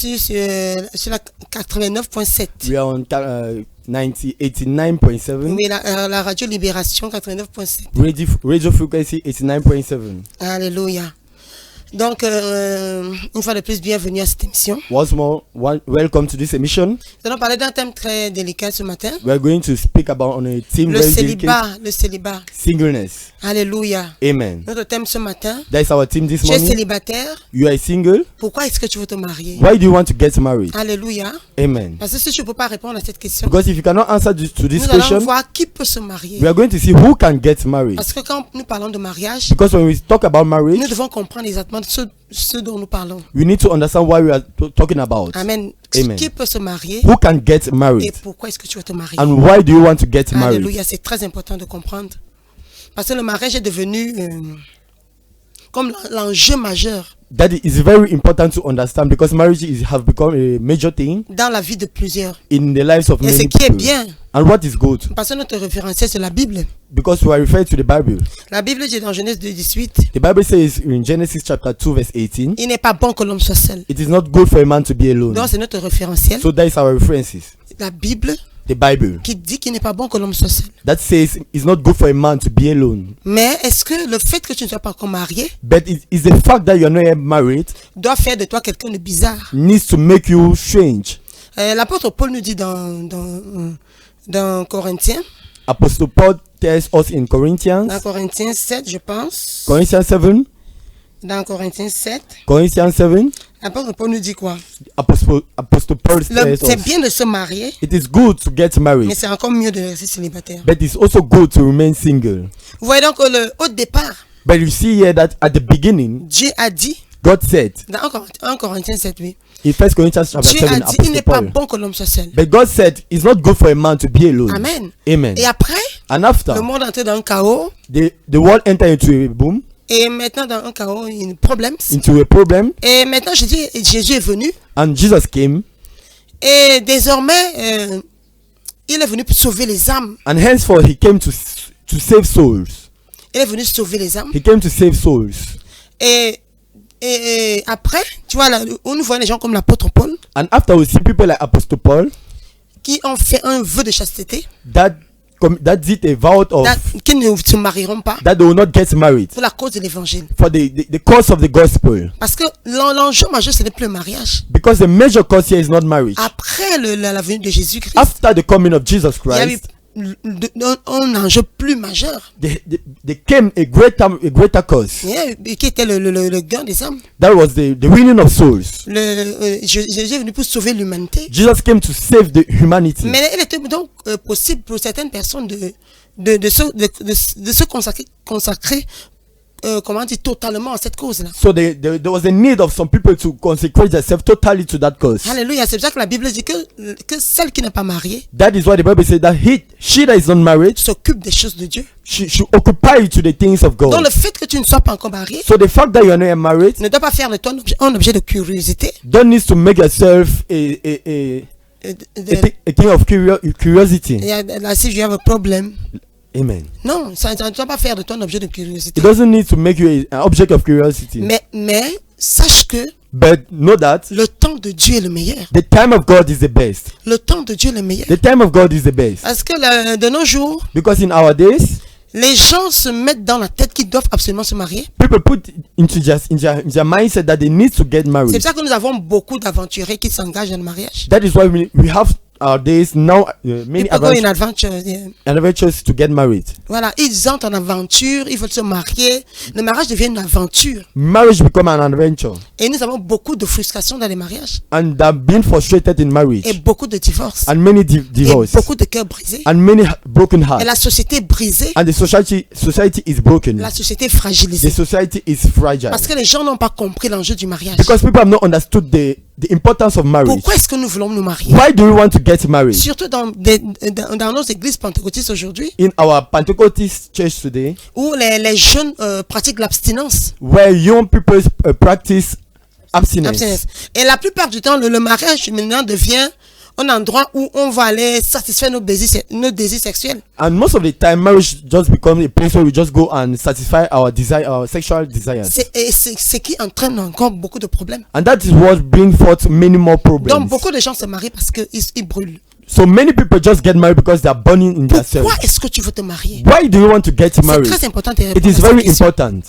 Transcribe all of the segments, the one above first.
sur la 89.7. We are on 89.7. Oui, la radio Libération 89.7. Radio frequency 89.7. Alléluia. Donc, une fois de plus, bienvenue à cette émission. Once more, welcome to this emission. Nous allons parler d'un thème très délicat ce matin. We are going to speak about on a theme Le very célibat, delicate, le célibat. singleness. Alléluia. Amen. Notre thème ce matin, That is our theme this tu es morning. célibataire. You are single. Pourquoi est-ce que tu veux te marier? Why do you want to get married? Alléluia. Amen. Parce que si tu ne peux pas répondre à cette question, Because if you cannot answer to this nous allons question, voir qui peut se marier. we are going to see who can get married. Parce que quand nous parlons de mariage, Because when we talk about marriage, nous devons comprendre exactement ce dont nous parlons. we need to understand what we are talking about. Amen. Amen. Qui peut se marier Who can get et married? pourquoi est-ce que tu veux te marier? And why do you want to get married? Alléluia, c'est très important de comprendre. Parce que le mariage est devenu comme l'enjeu majeur That is very important to understand because marriage have become a major thing dans la vie de plusieurs. in the lives of Et ce many qui est people. bien, And what is good? parce que notre référentiel c'est la Bible. Because we are referred to the Bible. La Bible dit dans Genèse 2:18, The Bible says in Genesis chapter 2 verse 18, il n'est pas bon que l'homme soit seul. it is not good for a man to be alone. Donc c'est notre référentiel. So that is our references. La Bible The Bible qui dit qu'il n'est pas bon que l'homme soit seul. that says it's not good for a man to be alone. Mais est-ce que le fait que tu ne sois pas encore marié But it is the fact that you are not yet married doit faire de toi quelqu'un de bizarre? needs to make you strange. L'apôtre Paul nous dit dans Corinthiens, Apostle Paul tells us in Corinthians, dans Corinthiens 7 je pense, Corinthians 7, dans Corinthiens 7, Corinthians 7, l'apôtre Paul nous dit quoi? Apostle Paul tells C'est us bien de se marier, it is good to get mais married, c'est encore mieux de rester célibataire. but it's also good to remain single. Vous voyez donc au départ, But you see here that at the beginning, Dieu a dit, God said dans 1 Corinthiens 7, oui, in 1 Corinthians chapter Dieu 7, a dit, il Apostle n'est pas Paul. bon que l'homme soit seul. But God said it's not good for a man to be alone. Amen. Amen. Et après, And after, le monde entré dans un chaos, the world entered into a boom, et maintenant dans un chaos, il y a un problème. into a problem, Et maintenant, Jésus est venu, and Jesus came, et désormais, il est venu pour sauver les âmes. and henceforth he came to save souls. Il est venu sauver les âmes. He came to save souls. Et après, tu vois, là, on voit les gens comme l'apôtre Paul And after we see people like Apostle Paul qui ont fait un vœu de chasteté, that did a vow of qui ne se marieront pas that they will not get married pour la cause de l'évangile. for the cause of the gospel. Parce que l'enjeu majeur, ce n'est plus le mariage. Because the major cause here is not marriage. Après la venue de Jésus-Christ, After the coming of Jesus il y a eu Christ, un enjeu plus majeur, there came a greater cause. qui était le gain des âmes. That was the winning of souls. Jésus est venu pour sauver l'humanité. Jesus came to save the humanity. Mais il était donc possible pour certaines personnes de se consacrer comment dire, totalement à cette cause-là. So there was a need of some people to consecrate themselves totally to that cause. Alléluia, c'est pour ça que la Bible dit que celle qui n'est pas mariée That is why the Bible says that she that is not married, s'occupe des choses de Dieu. she should occupy to the things of God. Donc le fait que tu ne sois pas encore marié So the fact that you are not yet married ne doit pas faire de toi un objet de curiosité, don't need to make yourself a thing of curiosity. Là, si je have a problem. Amen. Non, ça ne doit pas faire de toi un objet de curiosité. It doesn't need to make you an object of curiosity. Mais sache que But know that le temps de Dieu est le meilleur. the time of God is the best. Le temps de Dieu est le meilleur. The time of God is the best. Parce que de nos jours, Because in our days, les gens se mettent dans la tête qu'ils doivent absolument se marier. people put into their mindset that they need to get C'est married. pour ça que nous avons beaucoup d'aventuriers qui s'engagent dans le mariage. That is why we have our days now many People go in adventure. adventures to get married. Voilà, ils entrent en aventure, ils veulent se marier. Le mariage devient une aventure. Marriage become an adventure, Et nous avons beaucoup de frustration dans les mariages. and they've been frustrated in marriage, Et beaucoup de divorces. and many Et divorces, beaucoup de cœurs brisés. and many broken Et hearts, la société est brisée. and the society is broken. La société est The fragilisée. society is fragile Parce que les gens n'ont pas compris l'enjeu du mariage. because people have not understood the importance of marriage. Pourquoi est-ce que nous voulons nous marier? Why do we want to get married? Surtout dans nos églises pentecôtistes aujourd'hui, In our Pentecostal church today, où les jeunes pratiquent l'abstinence. where young people practice abstinence, Et la plupart du temps, le mariage maintenant devient un endroit où on va aller satisfaire nos désirs sexuels. And most of the time, marriage just becomes a place where we just go and satisfy our desire, our sexual desires. C'est ce qui entraîne encore beaucoup de problèmes. And that is what brings forth many more Donc problems. beaucoup de gens se marient parce qu'ils brûlent. So many people just get married because they are burning in themselves. Pourquoi est-ce que tu veux te marier? Why do you want to get C'est married? très important. It is very important.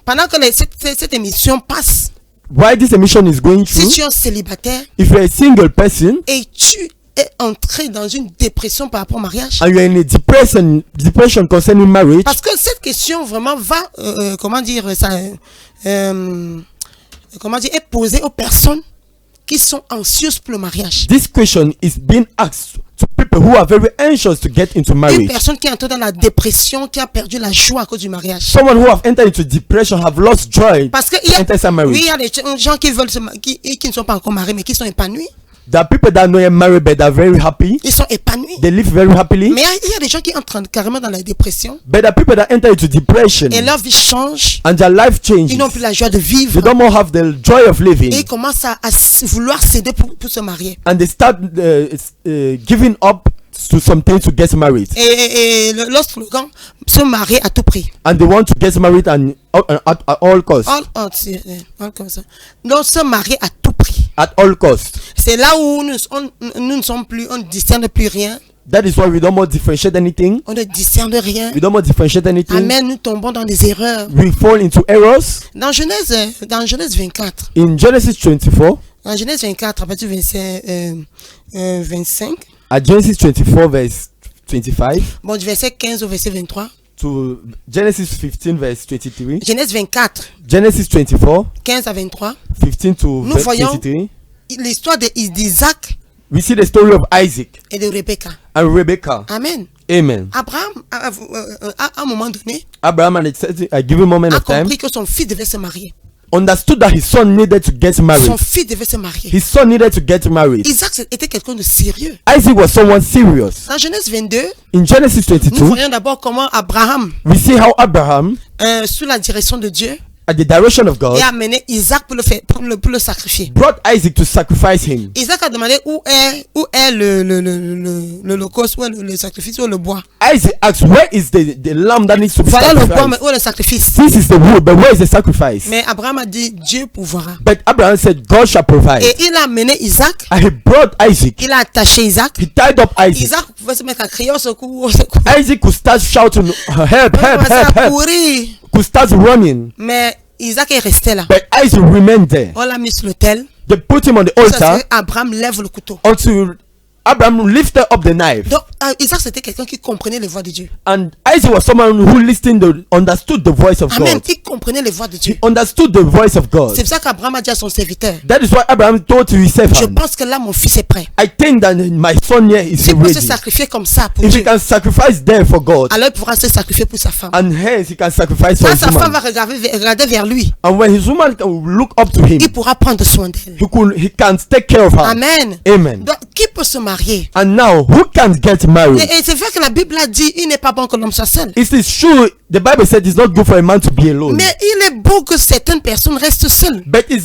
Pendant que cette émission passe, Why this emission is going si through, tu es un célibataire if you're a single person et tu es entré dans une dépression par rapport au mariage, and you're in a depression concerning marriage, parce que cette question vraiment va, est posée aux personnes qui sont anxieuses pour le mariage. this question is being asked to people who are very anxious to get into Une marriage. personne qui est entrée dans la dépression, qui a perdu la joie à cause du mariage. Someone who have entered into depression have lost joy Parce que to enter some marriage. il y a des gens qui veulent qui ne sont pas encore mariés mais qui sont épanouis. There are people that are not yet married but are very happy. Ils sont épanouis. They live very happily. Mais il y a des gens qui entrent carrément dans la dépression But there are people that enter into depression et leur vie change. and their life changes. Ils n'ont plus la joie de They vivre don't more have the joy of et living, ils commencent à vouloir céder pour se marier. and they start giving up to something to get married, Et le slogan, se marier à tout prix. and they want to get married and at all costs. All comme ça. Donc se marier à tout prix. At all costs. C'est là où nous ne sommes plus, on ne discerne plus rien. That is why we don't more differentiate anything. On ne discerne rien. We don't more differentiate anything. Amen, nous tombons dans des erreurs. We fall into errors. Dans Genèse 24, In Genesis 24, en Genèse 24, à partir du verset 25, at Genesis 24 verse 25 bon, du verset 15 au verset 23, to Genesis 15 verse 23, Genèse 24, Genesis 24 15 à 23, 15 to Nous verse voyons 23, l'histoire d'Isaac we see the story of Isaac et de Rebecca. and Rebecca. Amen. Amen. Abraham, à un moment donné, Abraham at a given moment a of time compris que son fils devait se marier. understood that his son needed to get married. Son fils devait se marier. His son needed to get married. Isaac était quelqu'un de sérieux. Isaac was someone serious. Dans Genèse 22, In Genesis nous 22, voyons d'abord comment Abraham, we see how Abraham, sous la direction de Dieu, at the direction of God, a amené Isaac pour le sacrifier. brought Isaac to sacrifice him. Isaac a demandé où est l'holocauste, où est le sacrifice, où est le bois. Isaac asked, where is the lamb that needs to be Voilà le bois, mais sacrificed? où est le sacrifice? This is the wood, but where is the sacrifice? Mais Abraham a dit, Dieu pourvoira. But Abraham said, God shall provide. Et il a amené Isaac, And he brought Isaac. il a attaché Isaac. He tied up Isaac. Isaac pouvait se mettre à crier au secours, au secours. Isaac could start shouting, help, Il help, commençait help, à help. courir. Could start running. Mais Isaac est resté là. But Isaac remained there. On l'a mis sur l'autel. They put him on the altar Abraham lève le couteau. until Abraham lifted up the knife. Donc Isaac c'était quelqu'un qui comprenait les voix de Dieu. And Isaac was someone who understood the voice of Amen. God. Il comprenait les voix de Dieu. He understood the voice of God. C'est pour ça qu'Abraham a dit à son serviteur, That is why Abraham told to his je servant, pense que là mon fils est prêt. I think that my son here is S'il peut se ready. sacrifier comme ça pour If he Dieu, can sacrifice there for God, alors il pourra se sacrifier pour sa femme. and hence he can sacrifice for Quand his sa femme va woman. regarder vers lui, And when his woman can look up to him, il pourra prendre soin d'elle. he can take care of her. Amen. Amen. Donc qui peut se marier? And now, who can get married? Et c'est vrai que la Bible a dit, il n'est pas bon que l'homme soit seul. It is true. The Bible said it's not good for a man to be alone. Mais il est beau que certaines personnes restent seules. But it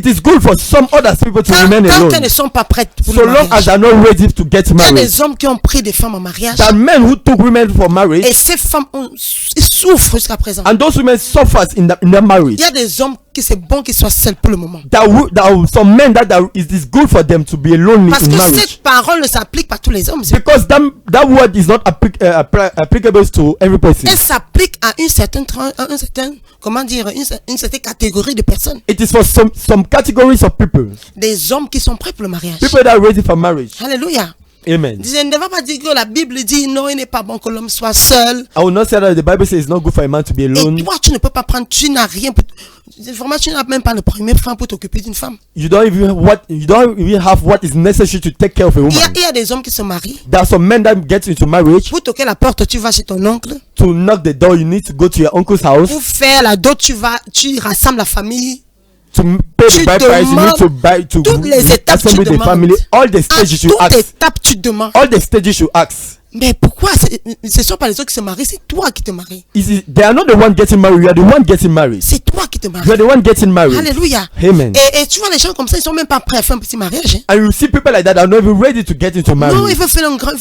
is good for some other people to remain Tant alone. qu'elles ne sont pas prêtes pour So le long as mariage. they are not ready to get Il y a married. des hommes qui ont pris des femmes en mariage. There are men who took women for marriage, Et ces femmes ils souffrent jusqu'à présent. and those women suffer in their marriage. Il y a des hommes qui c'est bon qu'ils soient seuls pour le moment. There are some men that it is good for them to be lonely Parce in que marriage. cette parole ne s'applique pas à tous les hommes. Because that word is not applicable to every person. Elle s'applique à une certaine catégorie de personnes. It is for some categories of people. Des hommes qui sont prêts pour le mariage. People that are ready for marriage. Alléluia. Amen. Je ne vais pas dire que la Bible dit non, il n'est pas bon que l'homme soit seul. I will not say that the Bible says it's not good for a man to be Et alone. toi, tu ne peux pas prendre, tu n'as rien pour, vraiment, tu n'as même pas le premier franc pour t'occuper d'une femme. You don't even have what is necessary to take care of a woman. Il y a des hommes qui se marient. There are some men that get into marriage. Pour toquer la porte, tu vas chez ton oncle. To knock the door, you need to go to your uncle's house. Pour faire la dot, tu rassembles la famille. To pay Tu the bride price, you need to demandes to toutes les étapes, assemble tu the demandes. family. All the À stages you toute ask. étape, tu demandes. All the stages you ask. Mais pourquoi ce sont pas les autres qui se marient, c'est toi qui te maries. They are not the one getting married, you are the one getting married. C'est toi qui te You are maries. the one getting married. Alléluia. Amen. Et tu vois les gens comme ça, ils sont même pas prêts à faire un petit mariage. Hein. And you see people like that are not even ready to get into Non, marriage. ils veulent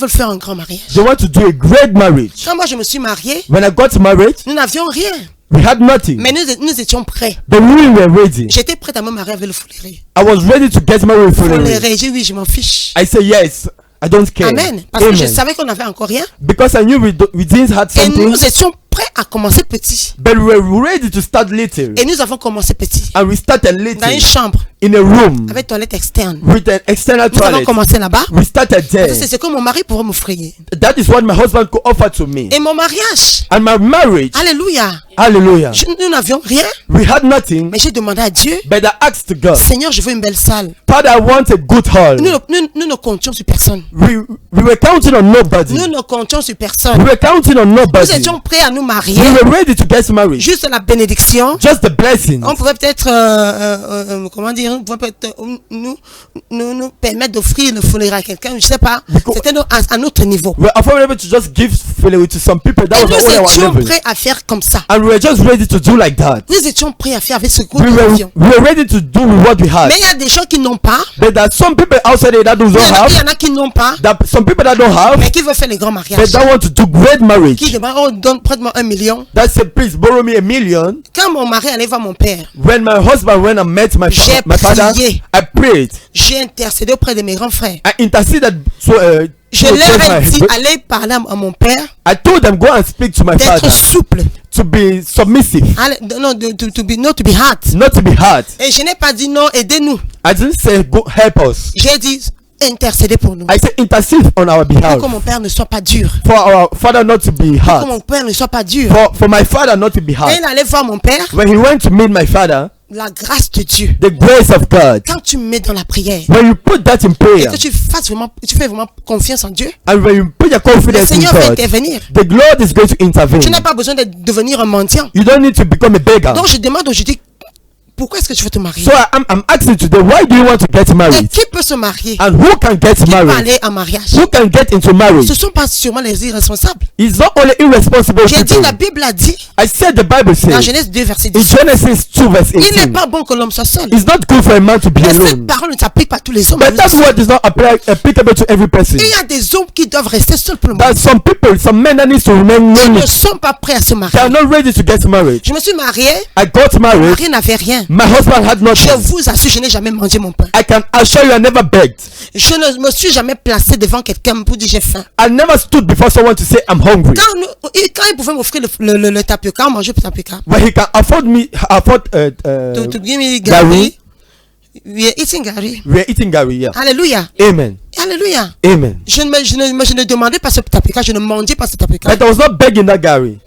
faire un grand mariage. They want to do a great marriage. Quand moi je me suis mariée, When I got married, nous n'avions rien. we had nothing. Mais nous étions prêts. But we were ready. J'étais prête à me marier avec le fouléré. I was ready to get married with Fulani. Fouléré, j'ai dit oui, je m'en fiche. I said yes. I don't care. Amen. Parce que je savais qu'on n'avait encore rien. Because I knew we didn't have Et something. nous étions prêts à commencer petit. But we were ready to start little. Et nous avons commencé petit. And we started Dans little une chambre in a room avec toilette externe. with an external Nous avons toilet. commencé là-bas. We started there. C'est ce que mon mari pourrait m'offrir. That is what my husband could offer to me. Et mon mariage. And my marriage. Alléluia. Hallelujah. Nous n'avions rien. We had nothing. Mais j'ai demandé à Dieu. But I asked God, Seigneur, je veux une belle salle. Father, I want a good hall. Nous ne comptions sur personne. We were counting on nobody. Nous ne comptions sur We personne. were counting on Nous nobody. étions prêts à nous marier. We were ready to get married. Juste la bénédiction. Just the blessings. On pouvait peut-être, comment dire, on pouvait peut-être nous permettre d'offrir le foulard à quelqu'un. Je sais pas. C'était à notre niveau. We were able to just give Philly to some people. That Et was nous all our étions level. prêts à faire comme ça. And we were just ready to do like that. Nous étions prêts à faire avec ce groupe We d'avion. were ready to do what we had. Mais il y a des gens qui n'ont pas. But there are some people outside there that don't Il y have. en a qui n'ont pas. That some people that don't have. Mais qui veulent faire les grands But mariages. that want to do great marriage. Qui demandent, oh, donne, prête-moi 1 million. That said, please borrow me $1 million. Quand mon mari allait voir mon père, When my husband went and met my J'ai father, prié. I prayed. j'ai intercédé auprès de mes grands frères. I interceded. So Je to leur ai my- dit, allez parler à mon père I told them go and speak to my d'être father, souple. to be submissive, Allez, non, to be hard. not to be hard. Et je n'ai pas dit non, aidez-nous. I didn't say go help us. J'ai dit intercédez pour nous. I said intercede on our Pour behalf. que mon père ne soit pas dur. For our father not to be Pour que hard. mon père ne soit pas dur. For my father not to be Et hard. il allait voir mon père. When he went to meet my father, La grâce de Dieu. the grace of God. Quand tu me mets dans la prière When you put that in et prayer, que tu fais vraiment confiance en Dieu, and when you put your le confidence in Seigneur va God, intervenir. the Lord is going to Tu intervene. n'as pas besoin de devenir un mendiant. You don't need to become a beggar. Donc je demande aujourd'hui, pourquoi est-ce que tu veux te marier? So I'm asking today, why do you want to get Et married? qui peut se marier? And who can get Qui peut married? aller en mariage? Who can get into marriage? Ce ne sont pas sûrement les irresponsables. It's not only irresponsible J'ai dit, people. la Bible a dit, I said the Bible dans says Genèse 2, verset in 10, Genesis 2 verse il n'est 18, pas bon que l'homme soit seul. it's not good for a man to be Mais cette alone. parole ne s'applique pas à tous les hommes. But that word is not applicable to every person. Il y a des hommes qui doivent rester seuls pour le moment. That some people, some men that need to remain Ils lonely. ne sont pas prêts à se They marier. are not ready to get married. Je me suis mariée, I got mon married. mari n'avait rien. My husband had Je nothing. vous assure, je n'ai jamais mangé mon pain. I can assure you I never begged. Je ne me suis jamais placé devant quelqu'un pour dire j'ai faim. I never stood before someone to say I'm hungry. Quand il pouvait m'offrir le tapioca, on mangeait le tapioca. When he can afford To give me Gari. gari. We are eating gari. we are eating Gary, yeah. Alléluia. Amen. Alléluia. Amen. Je ne demandais pas ce tapioca, je ne mangeais pas ce tapioca. But I was not begging that Gary.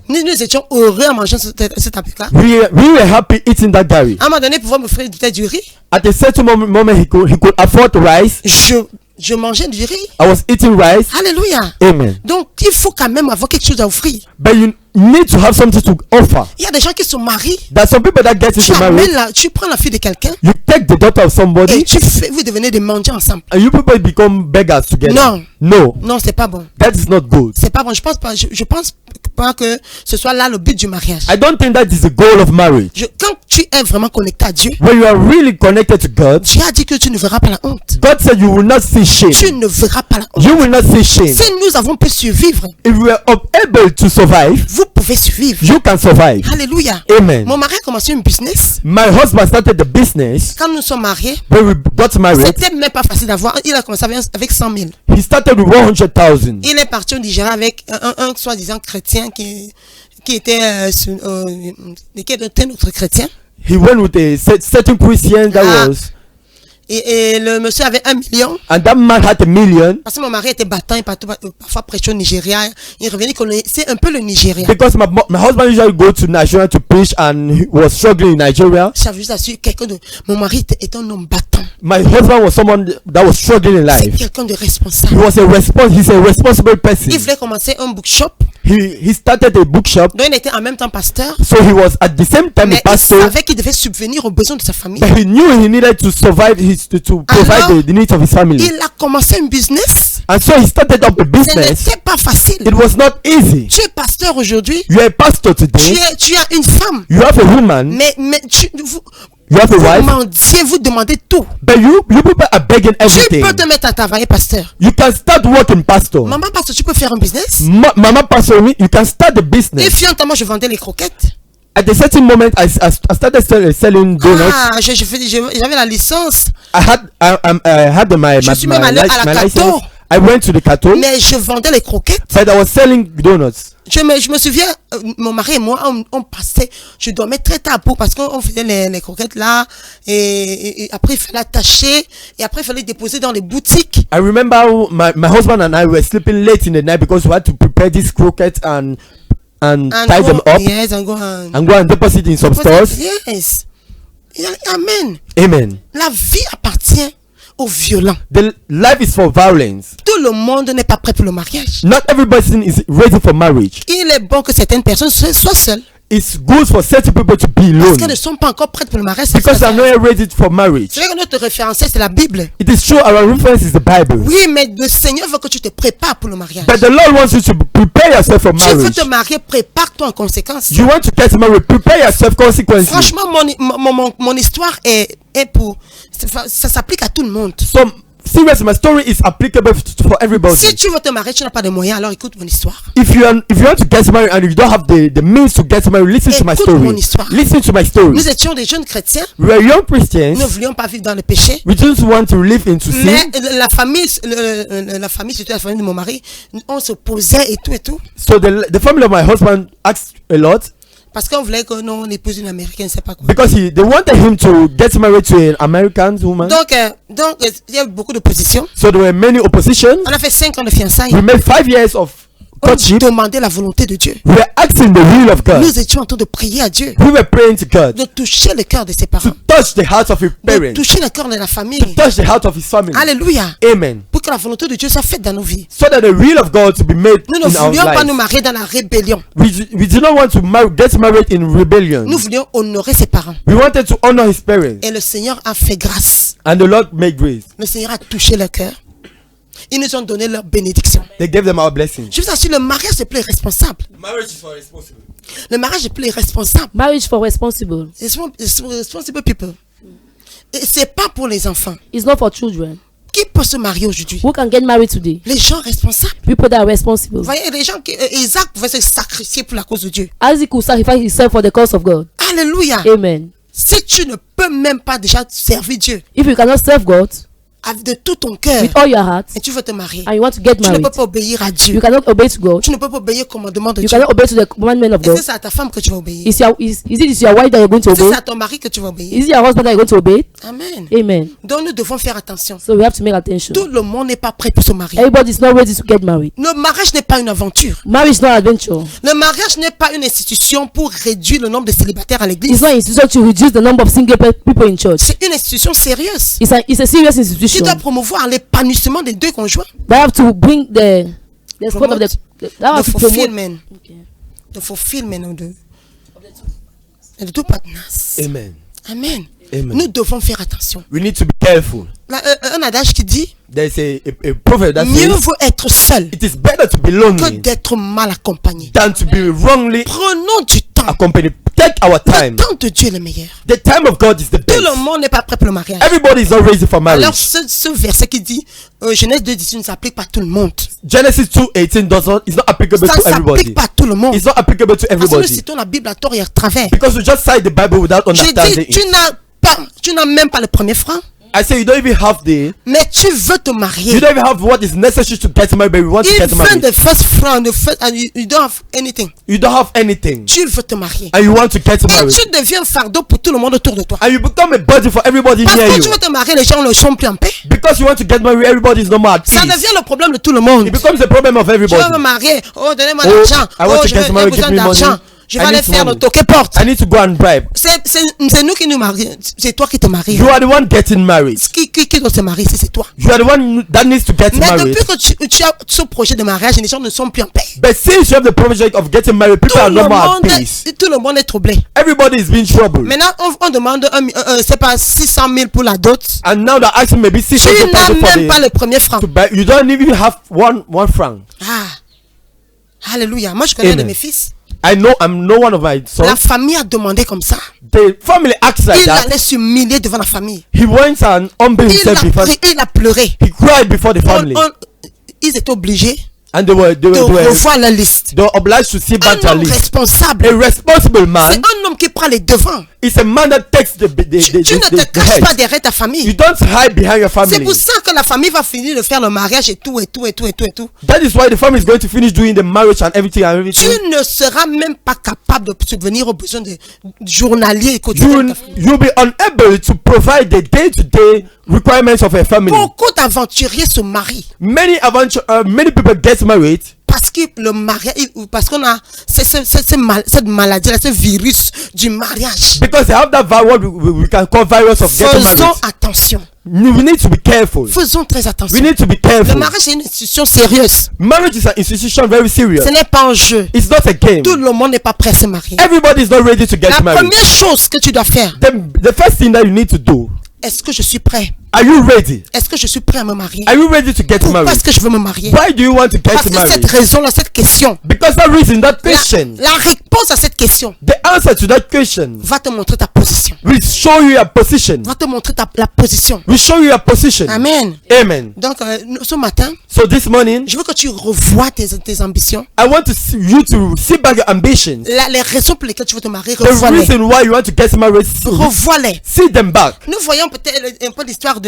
Nous étions heureux en mangeant ce tapioca. We were happy eating that Gary. À un moment donné, il pouvait m'offrir du riz. At a certain moment he could afford rice. Je mangeais du riz. I was eating rice. Alléluia. Amen. Donc, il faut quand même avoir quelque chose à offrir. But you need to have something to offer. Il y a des gens qui se marient. There's some people that get into marriage. Tu prends la fille de quelqu'un You take the daughter of et somebody vous devenez des mendiants ensemble. and you people become beggars together. Non. No. Non, c'est pas bon. That is not good. C'est pas bon. Je pense pas que ce soit là le but du mariage. I don't think that is the goal of marriage. Quand tu es vraiment connecté à Dieu, When you are really connected to God, Dieu a dit que tu ne verras pas la honte. God said you will not see shame. Tu ne verras pas la honte. You will not see shame. Si nous avons pu survivre, If we are able to survive, vous pouvez survivre. you can survive. Alléluia. Amen. Mon mari a commencé un business. My husband started the business Quand nous sommes mariés, when we got married. c'était même pas facile d'avoir. Il a commencé avec 100 000. He started with 100,000. Il est parti au Nigeria avec un soi-disant chrétien qui était notre chrétien. He went with a certain Christian that Ah. was, Et le monsieur avait 1 million. and that man had $1 million Parce que mon mari était battant, il partait parfois prêcher au Nigeria. Il revenait c'est un peu le Nigeria. because my husband usually go to Nigeria to preach and he was struggling in Nigeria. Ça veut juste assurer quelqu'un de. Mon mari est un homme battant. My husband was someone that was struggling in C'est life. quelqu'un de He responsable. was he's a responsible person. Il voulait commencer un bookshop. He started a bookshop, Donc il était en même temps pasteur. so he was at the same time Mais a il pastor. savait qu'il devait subvenir aux besoins de sa famille. But he knew he needed to survive to provide Alors, the needs of his family. Il a commencé un business. And so he started up a Ce business. n'était pas facile. It was not easy. Tu es pasteur aujourd'hui. You are a pastor today. Tu as une femme. You have a woman. Mais You have a vous wife. mendiez, vous demandez tout. But you people are begging Tu everything. peux te mettre à travailler, pasteur. You can start working, pastor. Maman, pasteur, tu peux faire un business. Mama pastor, you can start the Et business. finalement, je vendais les croquettes. At a certain moment, I started selling donuts. Ah, j'avais la licence. I had my Je suis même allé à la license. Cato. I went to the Cato, Mais je vendais les croquettes. but I was selling donuts. Je me souviens, mon mari et moi, on passait, je dormais très tard parce qu'on faisait les croquettes là, et après il fallait attacher, et après il fallait déposer dans les boutiques. I remember how my husband and I were sleeping late in the night because we had to prepare these croquettes and tie them up Yes, and go and deposit in some stores. Yes. Amen. Amen. La vie appartient aux violents. The life is for violence. Tout le monde n'est pas prêt pour le mariage. Not every person is ready for marriage. Il est bon que certaines personnes soient seules. It's good for certain people to be Parce alone qu'elles ne sont pas encore prêtes pour le mariage. because they're not yet ready for marriage. C'est vrai que notre référentiel, c'est la Bible. It is true, our reference is the Bible. Oui, mais le Seigneur veut que tu te prépares pour le mariage. But the Lord wants you to prepare yourself for Tu veux marriage. te marier, prépare-toi en conséquence. You want to get married, prepare yourself consequently. Franchement, mon histoire est pour... Ça s'applique à tout le monde. So, seriously, my story is applicable for everybody. Si tu veux te marier, tu n'as pas de moyens, alors écoute mon histoire. If you want to get married and you don't have the means to get married, listen to my Écoute story. mon histoire. Listen to my story. Nous étions des jeunes chrétiens. We are young Nous ne Christians. voulions pas vivre dans le péché. We just want to live into Mais sin. la famille, surtout la famille de mon mari, on s'opposait et tout. So the family of my husband asked a lot Parce qu'on voulait que non, on épouse une américaine, c'est pas quoi. because they wanted him to get married to an American woman. Donc, il y a eu beaucoup d'opposition. So there were many oppositions. On a fait 5 ans de fiançailles. We made 5 years of On courtship. demandait la volonté de Dieu. We were asking the will of God. Nous étions en train de prier à Dieu, We were praying to God de toucher le cœur de ses parents, to touch the heart of his de parents, toucher le cœur de la famille. touch the heart of his family. Alléluia. Amen. Pour que la volonté de Dieu soit faite dans nos vies. So that the will of God to be made Nous ne in our voulions pas nous lives. marier dans la rébellion. We do not want to get married in rebellion. Nous voulions honorer ses parents. We wanted to honor his parents. Et le Seigneur a fait grâce. And the Lord made grace. Le Seigneur a touché leur cœur. Ils nous ont donné leur bénédiction. They gave them our blessing. Je vous assure, le mariage est plus responsable. Marriage is for responsible. Le mariage est plus responsable. Marriage for responsible. It's responsible people. Et c'est pas pour les enfants. It's not for children. Qui peut se marier aujourd'hui? Who can get married today? Les gens responsables. People that are responsible. Vous voyez, les gens qui Isaac pouvait se sacrifier pour la cause de Dieu. Isaac could sacrifice himself for the cause of God. Alléluia. Amen. Si tu ne peux même pas déjà servir Dieu If you cannot serve God avec de tout ton cœur with all your heart et tu veux te marier, and you want to get tu ne married, peux pas obéir à Dieu. you cannot obey to God. Tu ne peux pas obéir au commandement de You Dieu. cannot obey to the commandment of Est-ce God. que c'est à ta femme que tu vas obéir? Is it your wife that you're going to Est-ce que obey? c'est à ton mari que tu vas obéir? Is it your husband that you're going to obey? Amen. Amen. Donc nous devons faire attention. So we have to make attention. Tout le monde n'est pas prêt pour se marier. Everybody is not ready to get married. Le mariage n'est pas une aventure. Marriage is not adventure. Le mariage n'est pas une institution pour réduire le nombre de célibataires à It's l'église. not an institution to reduce the number of single people in church. C'est une institution sérieuse It's a serious qui institution. doit promouvoir l'épanouissement des deux conjoints. But I have to bring the scope of that Le have to promote. fulfillment. Okay. Le fulfillment de deux partenaires. Amen. Amen. Amen. Nous devons faire attention. We need to be careful. Un adage qui dit There's a proverb that mieux says vaut être seul it is better to be que lonely d'être mal accompagné. than to be wrongly Prenons du temps. accompanied. Take our Le time. temps de Dieu est le meilleur. The time of God is the Tout le best. monde n'est pas prêt pour le mariage. Everybody is not ready for Alors marriage. ce verset qui dit Genèse 2:18 ne s'applique pas à tout le monde. Genesis 2:18 is not applicable Ça to ne s'applique everybody. pas à tout le monde. It's not applicable to Parce que nous everybody. citons la Bible à tort et à travers. Because we just cite the Bible without Je understanding dis, it. tu n'as même pas le premier franc, I say you don't even have mais tu veux te you marier. don't even have what is necessary to get married, but you want to get Even married. the first franc, and you don't have anything. You don't have anything, Tu veux te marier. and you want to get Et married, tu deviens un fardeau pour tout le monde autour de toi. and you become a burden for everybody Parce near que you. tu veux te marier, les gens ne sont plus en paix. Because you want to get married, everybody is no more at Ça peace. devient le problème de tout le monde. It becomes a problem of Tu veux me everybody. marier. Oh, donnez-moi Oh, l'argent. I want Oh, to j'ai get married, besoin give me money. d'argent. Je vais I aller need faire money. le toquet porte. I need to go and bribe. C'est nous qui nous marions. C'est toi qui te maries. You are the one getting married. Qui doit se marier, c'est toi. You are the one that needs to get Mais married. depuis que tu as ce projet de mariage, les gens ne sont plus en paix. But since you have the project of getting married, people are no more at peace. Tout le monde est troublé. Everybody is being troubled. Maintenant, on demande, c'est pas 600 000 pour la dot. And now they're asking maybe Tu 600,000 n'as for même pas the le premier franc. to buy. You don't even have one franc. Ah, alléluia. Moi, je connais Amen. de mes fils. I know I'm no one of my sons. La famille a demandé comme ça. The family acts like Il that. allait s'humilier devant la famille. He went and humbled himself before. Il a pleuré. He cried before the family, Ils étaient obligés and they were de revoir la liste. obliged to see back Un their homme list. responsable. A responsible C'est man un homme qui prend les devants. is a man that takes the Tu ne te the caches pas head. derrière ta You famille. don't hide behind your C'est family. pour ça que la famille va finir de faire le mariage et tout. That is why the family is going to finish doing the marriage and everything. Tu ne seras même pas capable de subvenir aux besoins des journaliers et quotidiens. You'll be unable to provide the day-to-day requirements of a family. Beaucoup d'aventuriers se marient Many people get married parce que le mariage, parce qu'on a cette maladie, ce virus du mariage. because they have that what we can call virus of getting Faisons married. attention. We need to be careful. Faisons très We attention. need to be Le careful. mariage est une institution sérieuse. Marriage is an institution very serious. Ce n'est pas un jeu. It's not a game. Tout le monde n'est pas prêt à se marier. Everybody is not ready to La get married. première chose que tu dois faire, The first thing that you need to do, est-ce que je suis prêt? are you ready? Est-ce que je suis prêt à me marier? Are you ready to get Pourquoi married? est-ce que je veux me marier? Why do you want to Parce get que cette married? raison-là, cette question, Because that reason, that question, la réponse à cette question the answer to that question va te montrer ta position. will show you your position. Va te montrer la position. Will show you your position. Amen. Amen. Donc, ce matin, So this morning, je veux que tu revoies tes ambitions. I want you to see back your ambitions. Les raisons pour lesquelles tu veux te marier, The revois-les. reason why you want to get married, Revois-les. see them back. Nous voyons peut-être un peu l'histoire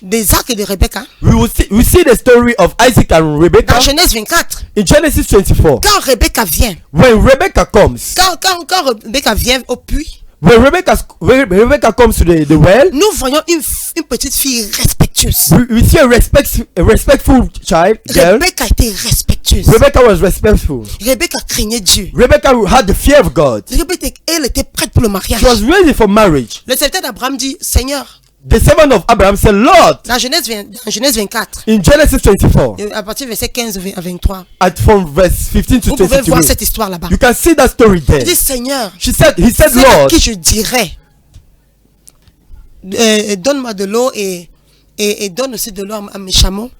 d'Isaac et de Rebecca. We see the story of Isaac and Rebecca Dans Genèse 24. in Genesis 24. Quand Rebecca vient, When Rebecca comes, quand Rebecca vient au puits, when Rebecca comes to the well, nous voyons une petite fille respectueuse. we see a respectful child girl. Rebecca était respectueuse. Rebecca was respectful. Rebecca craignait Dieu. Rebecca had the fear of God. Rebecca, elle était prête pour le mariage. She was ready for marriage. Le serviteur d'Abraham dit, Seigneur, The servant of Abraham said, Lord, dans Genèse 24, in Genesis 24, à partir du verset 15 à 23, from verse 15 to vous pouvez voir 23, cette histoire là-bas. you can see that story Il there. dit, Seigneur, He said, c'est à Lord, qui je dirais, donne-moi de l'eau et donne aussi de l'eau à mes chameaux.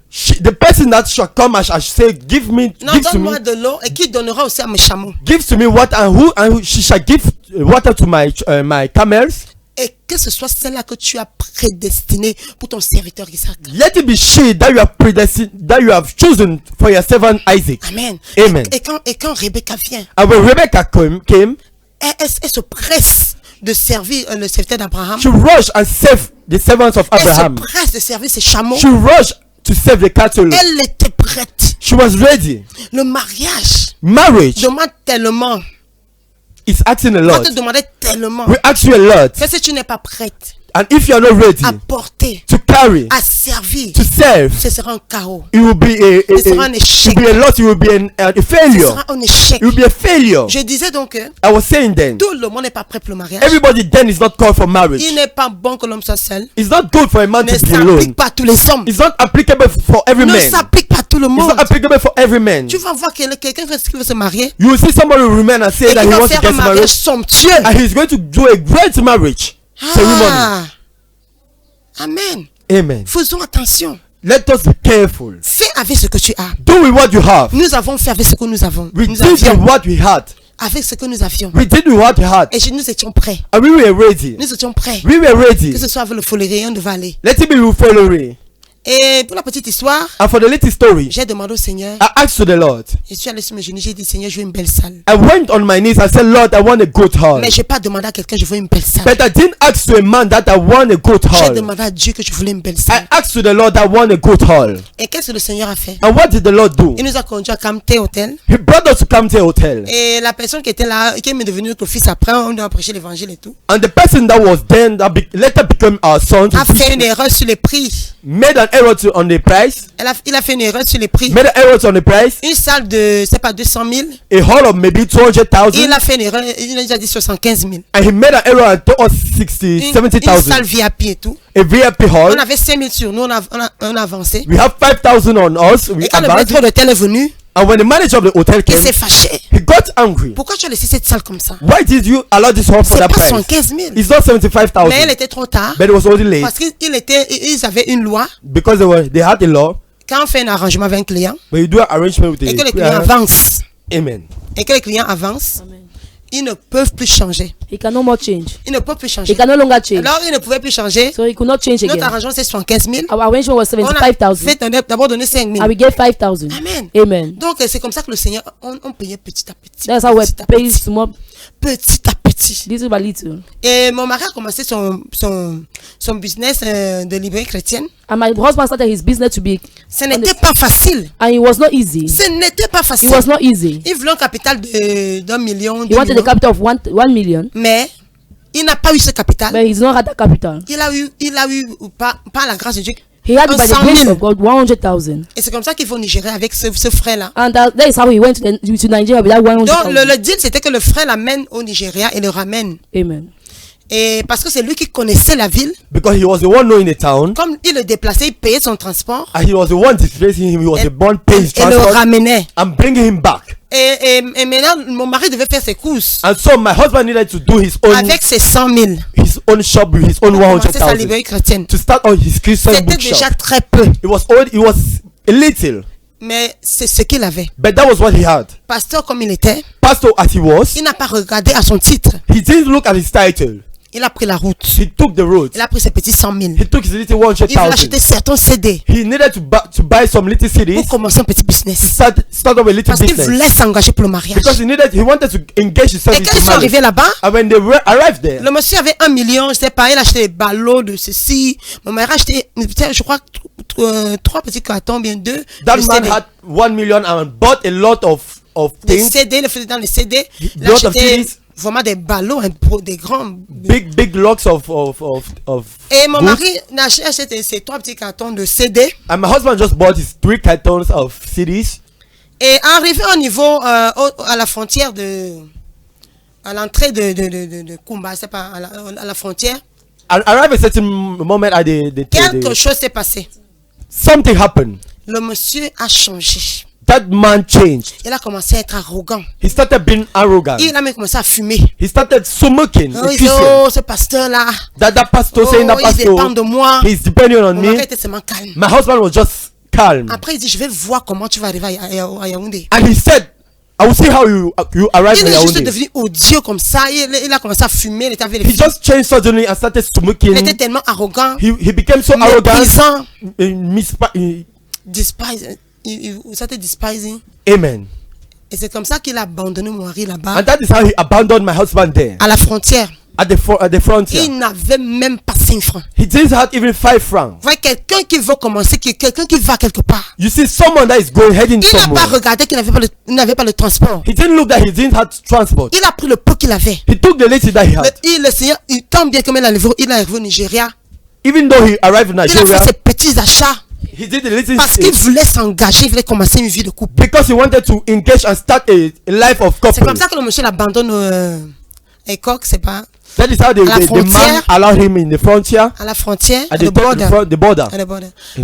the person that shall come and shall say, Non, give to donne-moi me, de l'eau et qui donnera aussi à mes chameaux. gives to me water, and who she shall give water to my camels. Et que ce soit celle-là que tu as prédestinée pour ton serviteur Isaac. Let it be she that you have predestined, that you have chosen for your servant Isaac. Amen. Amen. Et quand Rebecca vient, And when Rebecca came, elle se presse de servir le serviteur d'Abraham. she rushed and saved the servants of Elle se Abraham. presse de servir ses chameaux. She rushed to save the cattle. Elle était prête. She was ready. Le mariage Marriage demande tellement. is asking a Va lot. te demander tellement. We ask you a lot. Que si tu n'es pas prête And if you are not ready à porter, to carry, à servir, to serve, ce sera un chaos. it will be Ce sera un échec. it will be a loss, it will be a Ce failure. sera un échec. It will be a failure. Je disais donc que I was saying then, tout le monde n'est pas prêt pour le mariage. everybody then is not called for marriage. Il n'est pas bon que l'homme soit seul. It's not good for a man Ne to be alone. s'applique pas à tous les hommes. It's not applicable for every Ne man. s'applique pas à tout le It's monde. not applicable for every man. Tu vas voir quelqu'un qui veut se marier You will see somebody who remain and say et that qui he va wants to faire get un mariage married, somptueux. and he's going to do a great marriage ceremony. Ah. Amen. Amen. Faisons attention. Let us be careful. Fais avec ce que tu as. Do with what you have. Nous avons fait avec ce que nous avons. We Nous did with avions. what we had. Avec ce que nous avions. We did with what we had. Et nous étions prêts. And we were ready. Nous étions prêts. We were ready. Que ce soit avec le folerie, on devait aller. Let it be with followery. Et pour la petite histoire, And for the little story, j'ai demandé au Seigneur. I asked to the Lord. Je suis allé sur mes genoux. J'ai dit, Seigneur, je veux une belle salle. I went on my knees and said, Lord, I want a good hall. Mais je n'ai pas demandé à quelqu'un, je veux une belle salle. But I didn't ask to a man that I want a good J'ai hall. demandé à Dieu que je voulais une belle I salle. asked to the Lord, I want a good hall. Et qu'est-ce que le Seigneur a fait? And what did the Lord do? Il nous a conduits à Camté Hotel. He brought us to Camte Hotel. Et la personne qui était là, qui est devenue notre fils après, on a prêché l'évangile et tout, And the person that was then, that later became our son, a fait une erreur sur les prix. made an error on the price, Il a fait une erreur sur les prix. made an error on the price, Une salle de, c'est pas 200 000. a hall of maybe 200,000, Il a fait une erreur, il a déjà dit 75 000. and he made an error and told us 60, Une 70,000. salle VIP et tout. A VIP hall. On avait 5 000 sur nous, on a avancé. We have 5,000 on us. We Et quand le advanced. maître d'hôtel est venu, And when the manager of the hotel il came, s'est fâché. he got angry. Pourquoi tu as laissé cette salle comme ça? Why did you allow this hall for C'est that pas price? 75 000. It's not Mais elle 75,000, était trop tard. but it was already late Parce qu'ils avaient une loi. because they had a law. Quand on fait un arrangement avec un client, But you do an arrangement with et que the le client client. avance, Amen. et que les clients avancent, Amen. ils ne peuvent plus changer. He can no more change. Ils ne peuvent plus He changer. can no longer change. Alors, ils ne pouvaient plus changer. So he could not change Notre again. arrangement, c'est 75 000. Our arrangement was On a 75,000. fait d'abord donner 5 000. And we gave 5,000. Amen. Amen. Donc, c'est comme ça que le Seigneur, on payait petit à petit. That's how we Petit à pay petit. small, Petit à petit. little by little. Et mon mari a commencé son business de librairie chrétienne. And my husband started his business to be, Ce n'était pas facile. and it was not easy. Ce n'était pas It facile. was not easy. Il voulait un capital d'1 million, He 2 wanted the millions. capital of 1 million, Mais il n'a pas eu ce capital. but he's not had that capital. Il a eu par la grâce de Dieu. He had it by the 100 grace 000. of God 100,000. Et c'est comme ça qu'il faut au Nigeria avec ce frère-là. And that is how he went to Nigeria with that Donc 100,000. le deal, c'était que le frère l'amène au Nigeria et le ramène. Amen. Et parce que c'est lui qui connaissait la ville. Because he was the one knowing the town, Comme il le déplaçait, il payait son transport. and he was the one displacing him. He was the one paying his Et le transport ramenait. and bringing him back. Et maintenant, mon mari devait faire ses courses. And so my husband needed to do his Avec ses 100 000. shop with his own Commencer sa 100,000 librairie chrétienne. to start on his Christian C'était bookshop. déjà très peu. It was a little, Mais c'est ce qu'il avait. but that was what he had. Pasteur comme il était, Pastor as he was, il n'a pas regardé à son titre. he didn't look at his title. Il a pris la route. He took the road. Il a pris ses petits 100 000. He took his little Il voulait 100,000. acheter certains CD He needed to buy some little cities, pour commencer un petit business. start up a little Parce qu'il business, voulait s'engager pour le mariage. because he wanted to engage himself Et in quand ils sont marriage. arrivés là-bas, And when they arrived there, le monsieur avait 1 million, je sais pas, il a acheté des ballots de ceci. Mon mari a acheté, je crois, 3 petits cartons, bien 2. that man had 1 million and bought a lot of Des things, CD, il le faisait dans les CD. Il a lot of acheté CDs. vraiment des ballots, des grands. big lots of Et mon goods. mari a acheté ces 3 petits cartons de CD. And my husband just bought his 3 cartons of CDs. Et arrivé au niveau, à la frontière à l'entrée de Kumba, c'est pas, à la frontière, And arrived a certain moment at quelque chose s'est passé. something happened. Le monsieur a changé. That man changed. Il a commencé à être arrogant. He started being arrogant. Il a même commencé à fumer. He started smoking. Oh, a il dit, Christian. oh, ce pasteur-là, That pastor saying that il dépend de pastor, moi. he's depending on Mon mari me. était seulement calme. My husband was just calm. Après, il dit, je vais voir comment tu vas arriver à Yaoundé. And he said, I will see how you arrive Il in est juste Yaoundé. devenu odieux comme ça. Il a commencé à fumer. Il était avec les He filles. just changed suddenly and started Il était smoking. tellement arrogant, He became so arrogant. méprisant, Amen. il started despising. Et c'est comme ça qu'il a abandonné mon mari là-bas, And that is how he abandoned my husband there à la frontière. at the frontier. Il n'avait même pas 5 francs. He didn't have even 5 francs. Vous voyez, quelqu'un qui veut commencer, quelqu'un qui va quelque part. You see someone that is going heading Il n'a pas somewhere. regardé qu'il n'avait pas le transport. He didn't look that he didn't have transport. Il a pris le peu qu'il avait. He took the little that he had. Le Seigneur, tant bien comme il est arrivé au Nigeria, Even though he arrived in il a fait Nigeria, ses petits achats he did the little parce qu'il voulait s'engager, il voulait commencer une vie de couple. because he wanted to engage and start a life of C'est couple. comme ça que le monsieur l'abandonne Coq, c'est pas, That is how à la the man frontière. allowed him in the frontier, à la frontière, at the border.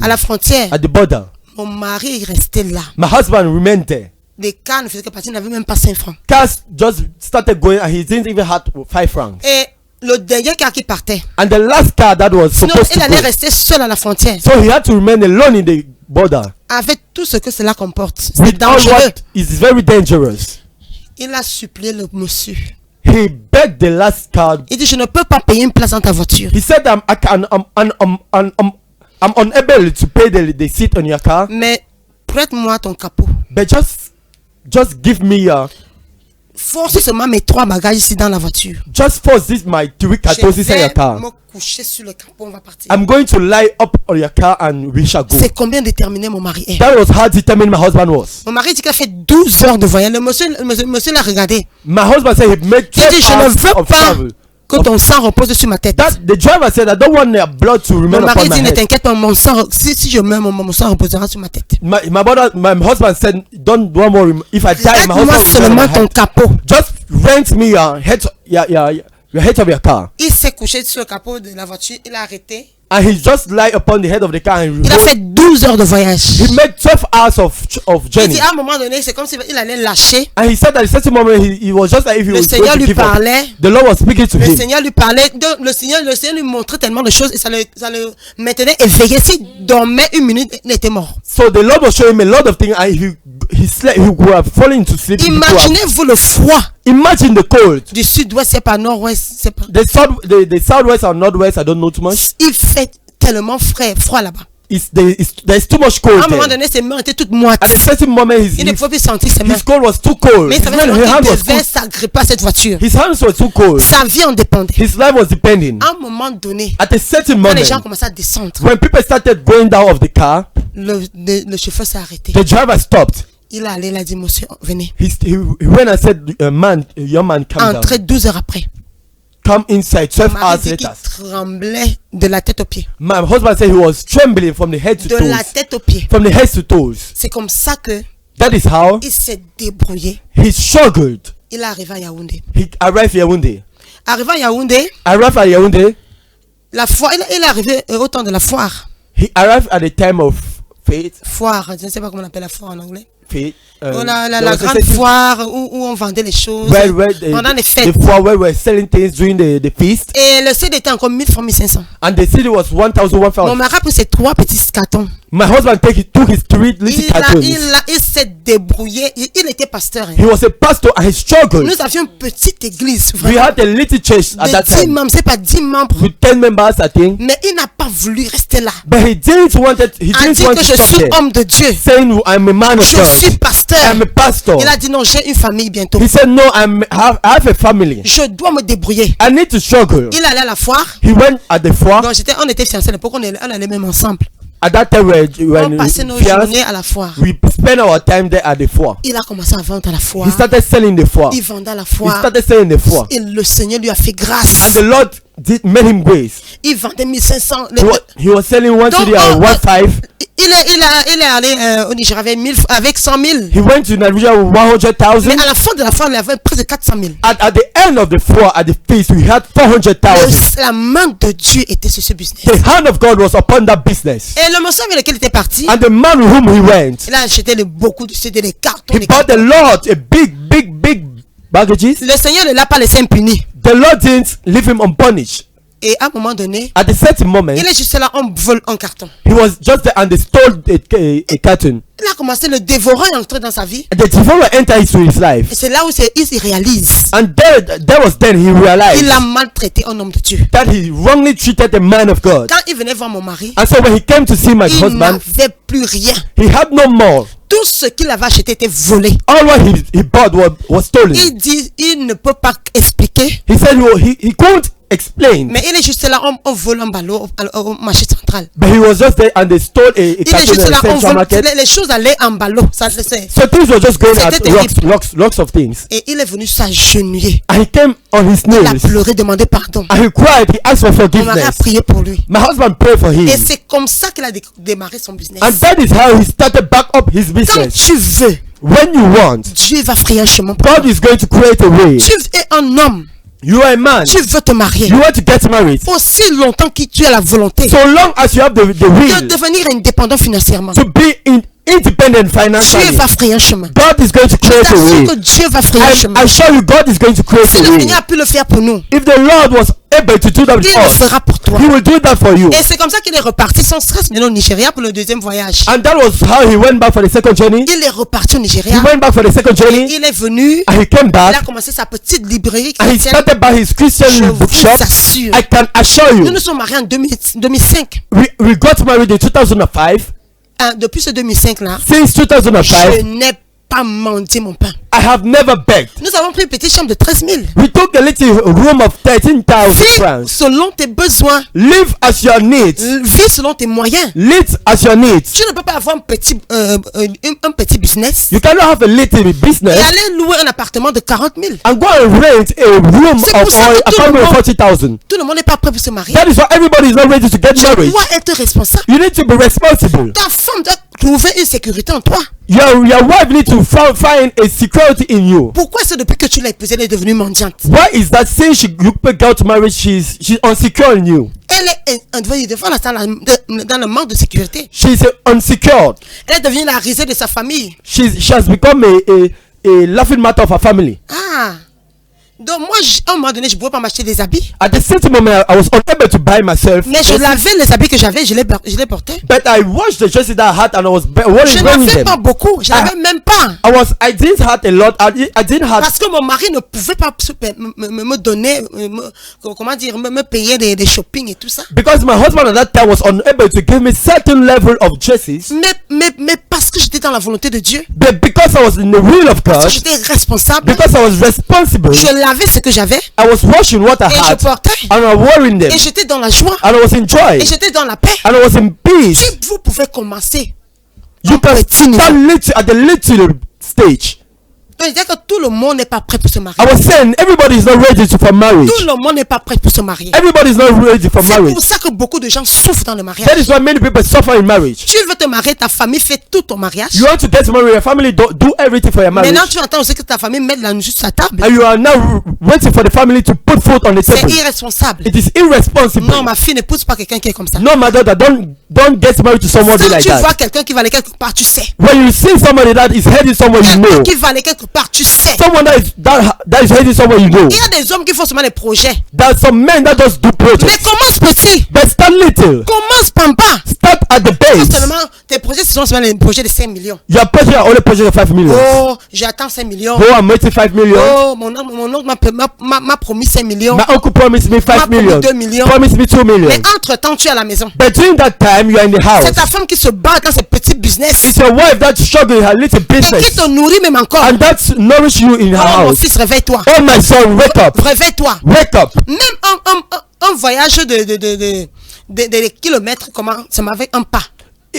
à la frontière. At the border. Mon mari est resté là. My husband remained there. Les cas ne faisaient que partir, il n'avait même pas 5 francs. Cars just started going and he didn't even have 5 francs. Et le dernier car qui partait, And the last car that was sinon supposed il to allait go, rester seul à la frontière. so he had to remain alone in the border. Avec tout ce que cela comporte, c'est With all dangereux. what is very dangerous. Il a supplié le monsieur. He begged the last car. Il dit, je ne peux pas payer une place dans ta voiture. He said, I'm unable to pay the seat on your car, Mais prête-moi ton capot. but just give me Force seulement mes 3 bagages ici dans la voiture. just force this my 3 cartons Je inside your vais car. me coucher sur le capot, on va partir. I'm going to lie up on your car and we shall go. C'est combien déterminé mon mari est. That was how determined my husband was. Mon mari dit qu'il a fait 12 heures de voyage. Le monsieur l'a regardé. My husband said he made Il dit, 12 je ne hours veux of pas travel. que ton sang repose sur ma tête. That the driver said, I don't want their blood to Mon remain mari upon my dit, ne head. t'inquiète pas, mon sang, si je meurs, mon sang reposera sur ma tête. My husband said, don't worry. If I die, my Laisse-moi husband will remain on seulement my ton head. capot. Just rent me your head, your head of your car. Il s'est couché sur le capot de la voiture, il a arrêté. And he just lie upon the head of the car and Il a fait 12 heures de voyage. he made 12 hours of Il journey. dit à un moment donné, c'est comme s'il allait lâcher. And he said that at a certain moment he was just like if he Le was Seigneur going to lui give up. parlait. The Lord was speaking to Le him. Seigneur lui parlait. Donc, le Seigneur lui montrait tellement de choses et ça le maintenait éveillé. S'il dormait une minute, il était mort. So the Lord was showing him a lot of things and he slept, he would have fallen into sleep. Imaginez-vous le froid Imagine the cold. du sud-ouest, c'est pas nord-ouest, c'est pas. The southwest or northwest, I don't know too much. Il fait tellement froid là-bas. There's too much À cold un moment there. donné, ses mains étaient toutes moites. At a certain moment, Il ne pouvait plus sentir ses mains. his cold was too cold. Mais His ça veut hands dire qu'il was devait cold. s'agripper à cette voiture. His hands were too cold. Sa vie en dépendait. His life was depending. À un moment donné, At a certain quand moment, les gens commençaient à descendre, when people started going down of the car, le chauffeur s'est arrêté. the driver stopped. Il est allé, il a dit, monsieur, venez. He went and said, a young man, come down. Entré 12 heures après. Come inside 12 Mon hours mari dit qu'il later. tremblait de la tête aux pieds. My husband said he was trembling from the head to De la toes. tête aux pieds. From the head to toes. C'est comme ça que That is how il s'est débrouillé. he struggled. Il est arrivé à Yaoundé. He arrived at Yaoundé. Arrivé à Yaoundé, Arrived at Yaoundé. la foire, il est arrivé au temps de la foire. He arrived at the time of faith. Foire, je ne sais pas comment on appelle la foire en anglais. Faith. Oh, la there was a grande certain- foire où on vendait les choses pendant les the fêtes. foire where we were selling things during the feast. Et le CD était encore 1000 francs, 1500. And the city was 1,000, Mon 1,000. mari a pris ses 3 petits cartons. My husband took his 3 little cartons. Il s'est débrouillé. Il était pasteur. Hein. He was a pastor and he struggled. Nous avions une petite église. We Vraiment, had a little church at de that 10 time membres, c'est pas 10 membres. with 10 members, I think. Mais il n'a pas voulu rester là. But he didn't want Il a dit to que je stop suis there. homme de Dieu. Saying I'm a man of Je God. suis pasteur. I'm a pastor. Il a dit non, j'ai une famille bientôt. He said no, I have a family. Je dois me débrouiller. I need to struggle. Il allait à la foire. He went at the foire. Donc on était fiancés à l'époque, on allait même ensemble. At that time On passait nos journées à la foire. we spent our time there at the foire. Il a commencé à vendre à la foire. He started selling the foire. Il vendait à la He foire. started selling the foire. Et le Seigneur lui a fait And grâce. the Lord made him grace. Il vendait 1500. He was selling 1 Donc, city at 1.5. il est allé au Nigeria avec 100 000. He went to Nigeria with 100,000. Mais à la fin de la foire, il avait presque 400 000. At the end of the foire, at the feast, we had 400,000. La main de Dieu était sur ce business. The hand of God was upon that business. Et le monsieur avec lequel il était parti, And the man with whom he went, il a acheté beaucoup de CD, des cartons. he des bought cartons. a lot, a big baggages. Le Seigneur ne l'a pas laissé impuni. The Lord didn't leave him unpunished. Et à un moment donné, At a certain moment, il est juste là, on vole un carton. he was just there and they stole a carton. Il a commencé le dévorant et entrer dans sa vie. And the devourer entered into his life. Et c'est là où il se réalise. And that was then he realized Il a maltraité un homme de Dieu. that he wrongly treated a man of God. Quand il venait voir mon mari, And so when he came to see my il husband, n'avait plus rien. he had no more. Tout ce qu'il avait acheté était volé. All what he bought was stolen. Il dit, il ne peut pas expliquer. He said he couldn't explain. Mais il est juste là, on vole un ballon au marché central. But he was just there and they stole a Il est carton juste in là, the on central vole. market. Les choses allaient en ballon. Ça, c'est- So things were just going C'était at terrible. lots of things. Et il est venu s'agenouiller. And he came on his Il a knees pleuré, demandé pardon. and he cried. He asked for Mon mari a forgiveness. prié pour lui. My husband prayed for him. Et c'est comme ça qu'il a démarré son business. And that is how he started back up his Quand business. tu veux, When you want, Dieu va frayer un chemin pour toi. God is going to create a way. Tu es un homme. You are a man. Tu veux te marier. You want to get married. Aussi longtemps que tu as la volonté So long as you have the de will devenir indépendant financièrement, to be independent Dieu financially, va frayer un chemin. God is going to create a T'assure way. que Dieu va frayer un chemin. I assure you, God is going to create Si a le way. Seigneur a pu le faire pour nous, If the Lord was able to do that with il le us, fera pour toi. He will do that for you. Et c'est comme ça qu'il est reparti sans stress maintenant au Nigeria pour le deuxième voyage. And that was how he went back for the second journey. Il est reparti au He Nigeria. went back for the second journey Il est venu. and he came Il a back commencé sa petite librairie and he chrétienne. started by his Je Christian vous bookshop. assure. I can assure Nous you, nous sommes mariés en 2005. we got married in 2005. Depuis ce 2005 là, Since je 2005, n'ai pas menti mon pain. I have never begged. Nous avons pris une petite chambre de 13 000. We took a little room of 13,000 Vis francs. selon tes besoins. Live as your needs. Vis selon tes moyens. Live as your needs. Tu ne peux pas avoir un petit business You cannot have a little et business aller louer un appartement de 40 000. and go and rent a room C'est pour of ça que a tout le family of monde- 40,000. Tout le monde n'est pas prêt pour se marier. That is why everybody is not ready to get Tu married. dois être responsable. You need to be responsible. Ta femme doit trouver une sécurité en toi. Your wife needs to find a security in you. Pourquoi c'est depuis que tu l'as épousée, elle est devenue mendiante? Why is that since you got married, she's unsecure in you? Elle est devant dans le manque de sécurité. She's unsecured. Elle est devenue la risée de sa famille. She has become a laughing matter of her family. Ah. Donc moi, à un moment donné, je ne pouvais pas m'acheter des habits. At the same moment, I was unable to buy myself. Mais je lavais les habits que j'avais, je les portais. But I washed the dresses that I had and I was Je wearing n'en fais them. pas beaucoup. Je n'avais même pas. I didn't have a lot. I didn't have. Parce que mon mari ne pouvait pas me donner, comment dire, me payer des shopping et tout ça. Because my husband at that time was unable to give me certain level of dresses. Mais parce que j'étais dans la volonté de Dieu. But because I was in the will of Parce God, que j'étais responsable. because I was responsible, Je lavais ce que j'avais. I was washing what I Et je had portais. and I was wearing them. Et j'étais dans la joie. And I was in joy. Et j'étais dans la paix. And I was in peace. Si vous pouvez commencer. You can petit niveau. start little at the little stage. Donc, il dit que tout le monde n'est pas prêt pour se marier. I was saying everybody is not ready for marriage. Tout le monde n'est pas prêt pour se marier. Everybody is not ready for C'est marriage. pour ça que beaucoup de gens souffrent dans le mariage. That is why many people suffer in marriage. Tu veux te marier, ta famille fait tout ton mariage. You want to get married, your family do everything for your marriage. Maintenant, tu entends aussi que ta famille met de la nourriture sur la table. And you are now waiting for the family to put food on the C'est table. irresponsable. It is irresponsible. Non, ma fille n'épouse pas quelqu'un qui est comme ça. No, my daughter, don't get married to somebody Quand like tu vois that. quelqu'un qui va aller quelque part, tu sais. When you see somebody that is heading somewhere, you Quelqu'un know. qui va aller quelque part, tu sais. Someone that is heading somewhere, you know. Il y a des hommes qui font seulement des projets. There are some men that just do Mais projects. commence petit. But start little. Commence pampa. Start at the base. Seulement, tes projets, ce sont seulement les projets de 5 millions. Your project are only project of 5 million. Oh, j'attends 5 millions. Oh, I'm waiting 5 million. Oh, mon oncle m'a promis 5 millions. My uncle promised me 5 promis million. 2 millions. Promised me 2 million. Mais entre-temps, tu es à la maison. But during that time, you are in the house. C'est ta femme qui se bat dans ses petits business. It's your wife that struggling her little Et qui business. te nourrit même encore. And that nourish you in her Oh, mon house. fils, réveille-toi. Oh, my son, wake up. Réveille-toi. Wake up. Même un voyage de kilomètres, comment, ça m'avait un pas.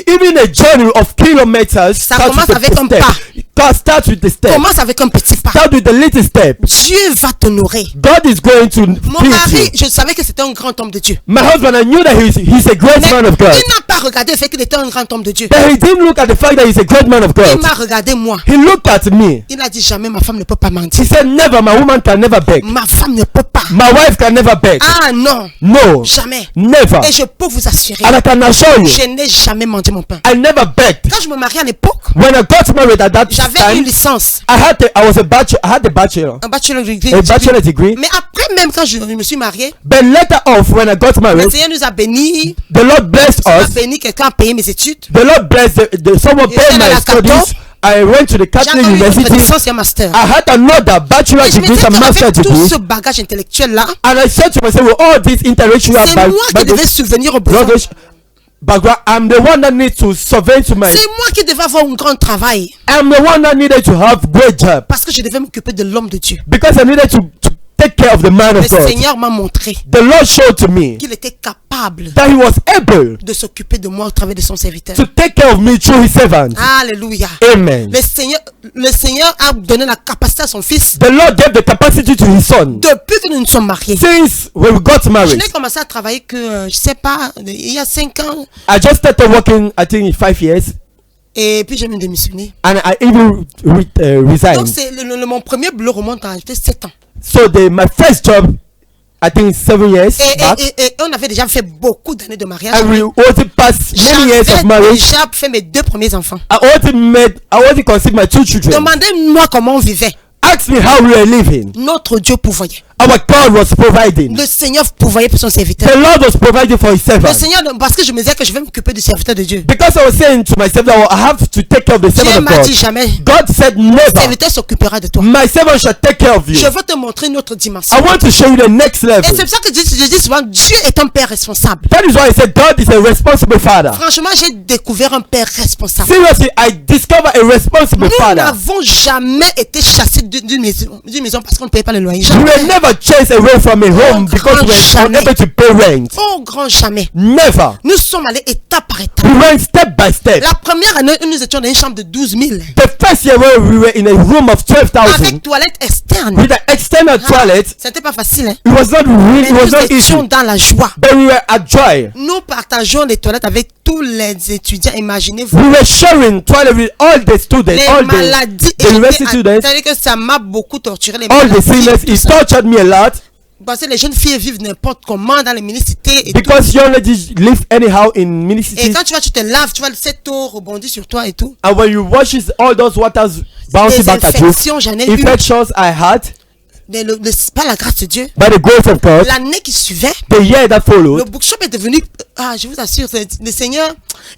Even a journey of kilometers Ça starts commence with avec a un step. pas. God starts with the step. Commence avec un petit pas. Start with the little step. Dieu va te nourrir. God is going to Mon feed mari, you. je savais que c'était un grand homme de Dieu. My husband, I knew that he's a great Mais man of God. il n'a pas regardé le fait qu'il était un grand homme de Dieu. But he didn't look at the fact that he's a great man of Il God. m'a regardé moi. He looked at me. Il a dit jamais ma femme ne peut pas He mentir. said, never, my woman can never beg. Ma femme ne peut pas. My wife can never beg. Ah non, No, jamais. never. Et je peux vous assurer, And I can assure you, je n'ai jamais mangé mon pain. I never begged. Quand je me mariais à l'époque, When I got married at that j'avais une time, licence, I had a bachelor, un bachelor degree. a bachelor degree. Mais après même quand je me suis marié, But later off, when I got le married, Seigneur nous a bénis. the Lord blessed Il a us. béni, quelqu'un a payé mes études. The Lord blessed someone Et paid elle a my la studies. Cato. I went to the J'ai Catholic encore eu une autre University. licence et un master. I had another bachelor Et je me degree disais and master qu'avec tout degree. ce bagage intellectuel là, And I said to myself, with all this intellectual c'est moi qui devais subvenir aux besoins. background, I'm the one that needs to survey to my. C'est moi qui devais avoir un grand travail. I'm the one that needed to have great job Parce que je devais m'occuper de l'homme de Dieu. because I needed to take care of the man Le of God. Seigneur m'a montré The Lord showed to me qu'il était capable that He was able de s'occuper de moi au travers de son serviteur. to take care of me through His servant. Alléluia. Amen. Le Seigneur a donné la capacité à son fils The Lord gave the capacity to His son. depuis que nous nous sommes mariés. Since when we got Je married, n'ai commencé à travailler que, je sais pas, il y a 5 ans. I just started working, I think, in 5 years, Et puis j'ai même démissionné. and I even Donc resigned. c'est mon premier boulot remonte à 7 ans. So my first job, I think 7 years back, Et on avait déjà fait beaucoup d'années de mariage. and we already passed many years of J'avais marriage. déjà fait mes 2 premiers enfants. I already conceived my 2 children. Demandez-moi comment on vivait. Ask me how we are living. Notre Dieu pourvoyait. Our God was providing. Le Seigneur pourvoyait pour son serviteur. The Lord was providing for his Le servant. Seigneur, parce que je me disais que je vais m'occuper du serviteur de Dieu. Because I was saying to myself that I have to take care of the Dieu servant of m'a dit God. jamais. God said Le never. serviteur s'occupera de toi. My servant shall take care of you. Je veux te montrer une autre dimension. I want to show you the next Et level. c'est pour ça que je dis souvent, Dieu est un père responsable. That is why I said God is a responsible father. Franchement, j'ai découvert un père responsable. Seriously, I discover a responsible Nous father. n'avons jamais été chassés d'une maison parce qu'on ne payait pas le loyer. We Jamais. were never chased away from a home because we were Jamais. unable to pay rent. Oh, grand jamais. Never. Nous sommes allés étape par étape. We went step by step. La première année, nous étions dans une chambre de 12 000. The first year where we were in a room of 12,000 Avec toilette externe. with an external Ah, toilet, c'était pas facile, hein. it was not really, Mais it was nous not étions easy. dans la joie. But we were at joy. Nous partageons les toilettes avec tous les étudiants. Imaginez-vous. We were sharing toilet with all the students, Les all maladies. the university students, C'est-à-dire que ça m'a beaucoup torturé. Les all the maladies, sickness. tout It ça. tortured me a lot Parce que les jeunes filles vivent n'importe comment dans les mini-cités. Et, tout. because young ladies live anyhow in mini Et cities. quand tu te laves, tu vois cette eau rebondir sur toi et tout. And when you wash it, all those waters bouncing Des back at you. infections, j'en ai eu. Infections I had Pas la grâce de Dieu. by the grace of God. L'année qui suivait, The year that le followed, bookshop est devenu, je vous assure, le Seigneur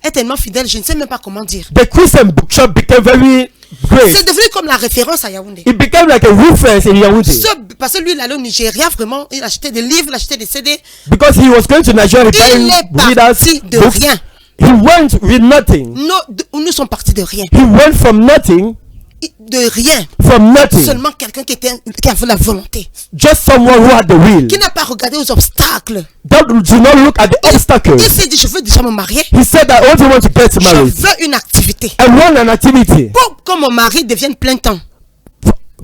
est tellement fidèle, je ne sais même pas comment dire. the Christian bookshop became very great. C'est devenu comme la référence à Yaoundé. It became like a reference in Yaoundé Parce que lui, il allait au Nigeria, vraiment, il achetait des livres, il achetait des CD. because he was going to Nigeria Il buying est readers parti de books. rien. He went with nothing. Nous sommes partis de rien. He went from nothing, De rien. from nothing. Seulement quelqu'un qui avait la volonté. Just someone who had the will. Qui n'a pas regardé aux obstacles. That do not look at the Il obstacles. s'est dit, je veux déjà me marier. He said that I also want to get Je married. veux une activité. I want an activity Pour que mon mari devienne plein temps.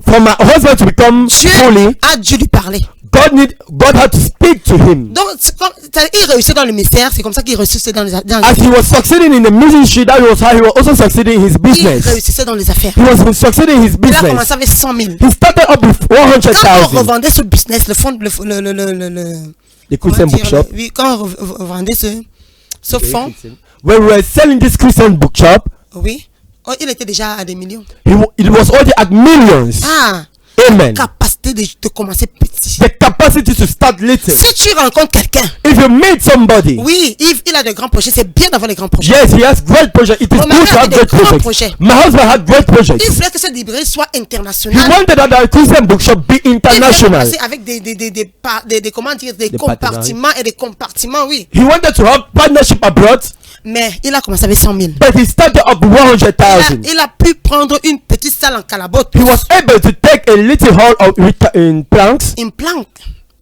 for my husband to become Dieu fully. a dû lui parler. God had to speak to him. Donc, il réussit dans le ministère, c'est comme ça qu'il réussissait dans les As he was succeeding in the ministry, that was how he was also succeeding in his Il business. réussissait dans les affaires. He was succeeding in his Il a commencé business. avec 100 000. He started up with Quand on 100,000. revendait ce business, le fonds, The comment Christian dire, bookshop. oui, quand on revendait ce fonds, When we were selling this Christian bookshop, oui, il était déjà à des millions. it was already at millions. Ah, Amen. capacité de commencer petit. The capacity to start little. Si tu rencontres quelqu'un, If you meet somebody, oui, Yves, il a de grands projets, c'est bien d'avoir les grands projets. yes, he has great projects. It is Mon good mari to have avait great des grands projects. projets. My husband had great projects. Il voulait que cette librairie soit He internationale. wanted that the Christian bookshop be Il voulait international. passer avec des comment dire, des Des compartiments et des compartiments, oui. He wanted to have partnership abroad, Mais il a commencé avec 100 000. but he started up with 100,000. Il a pu prendre une petite salle en calabote. He was able to take a little hall in planks, Une planque.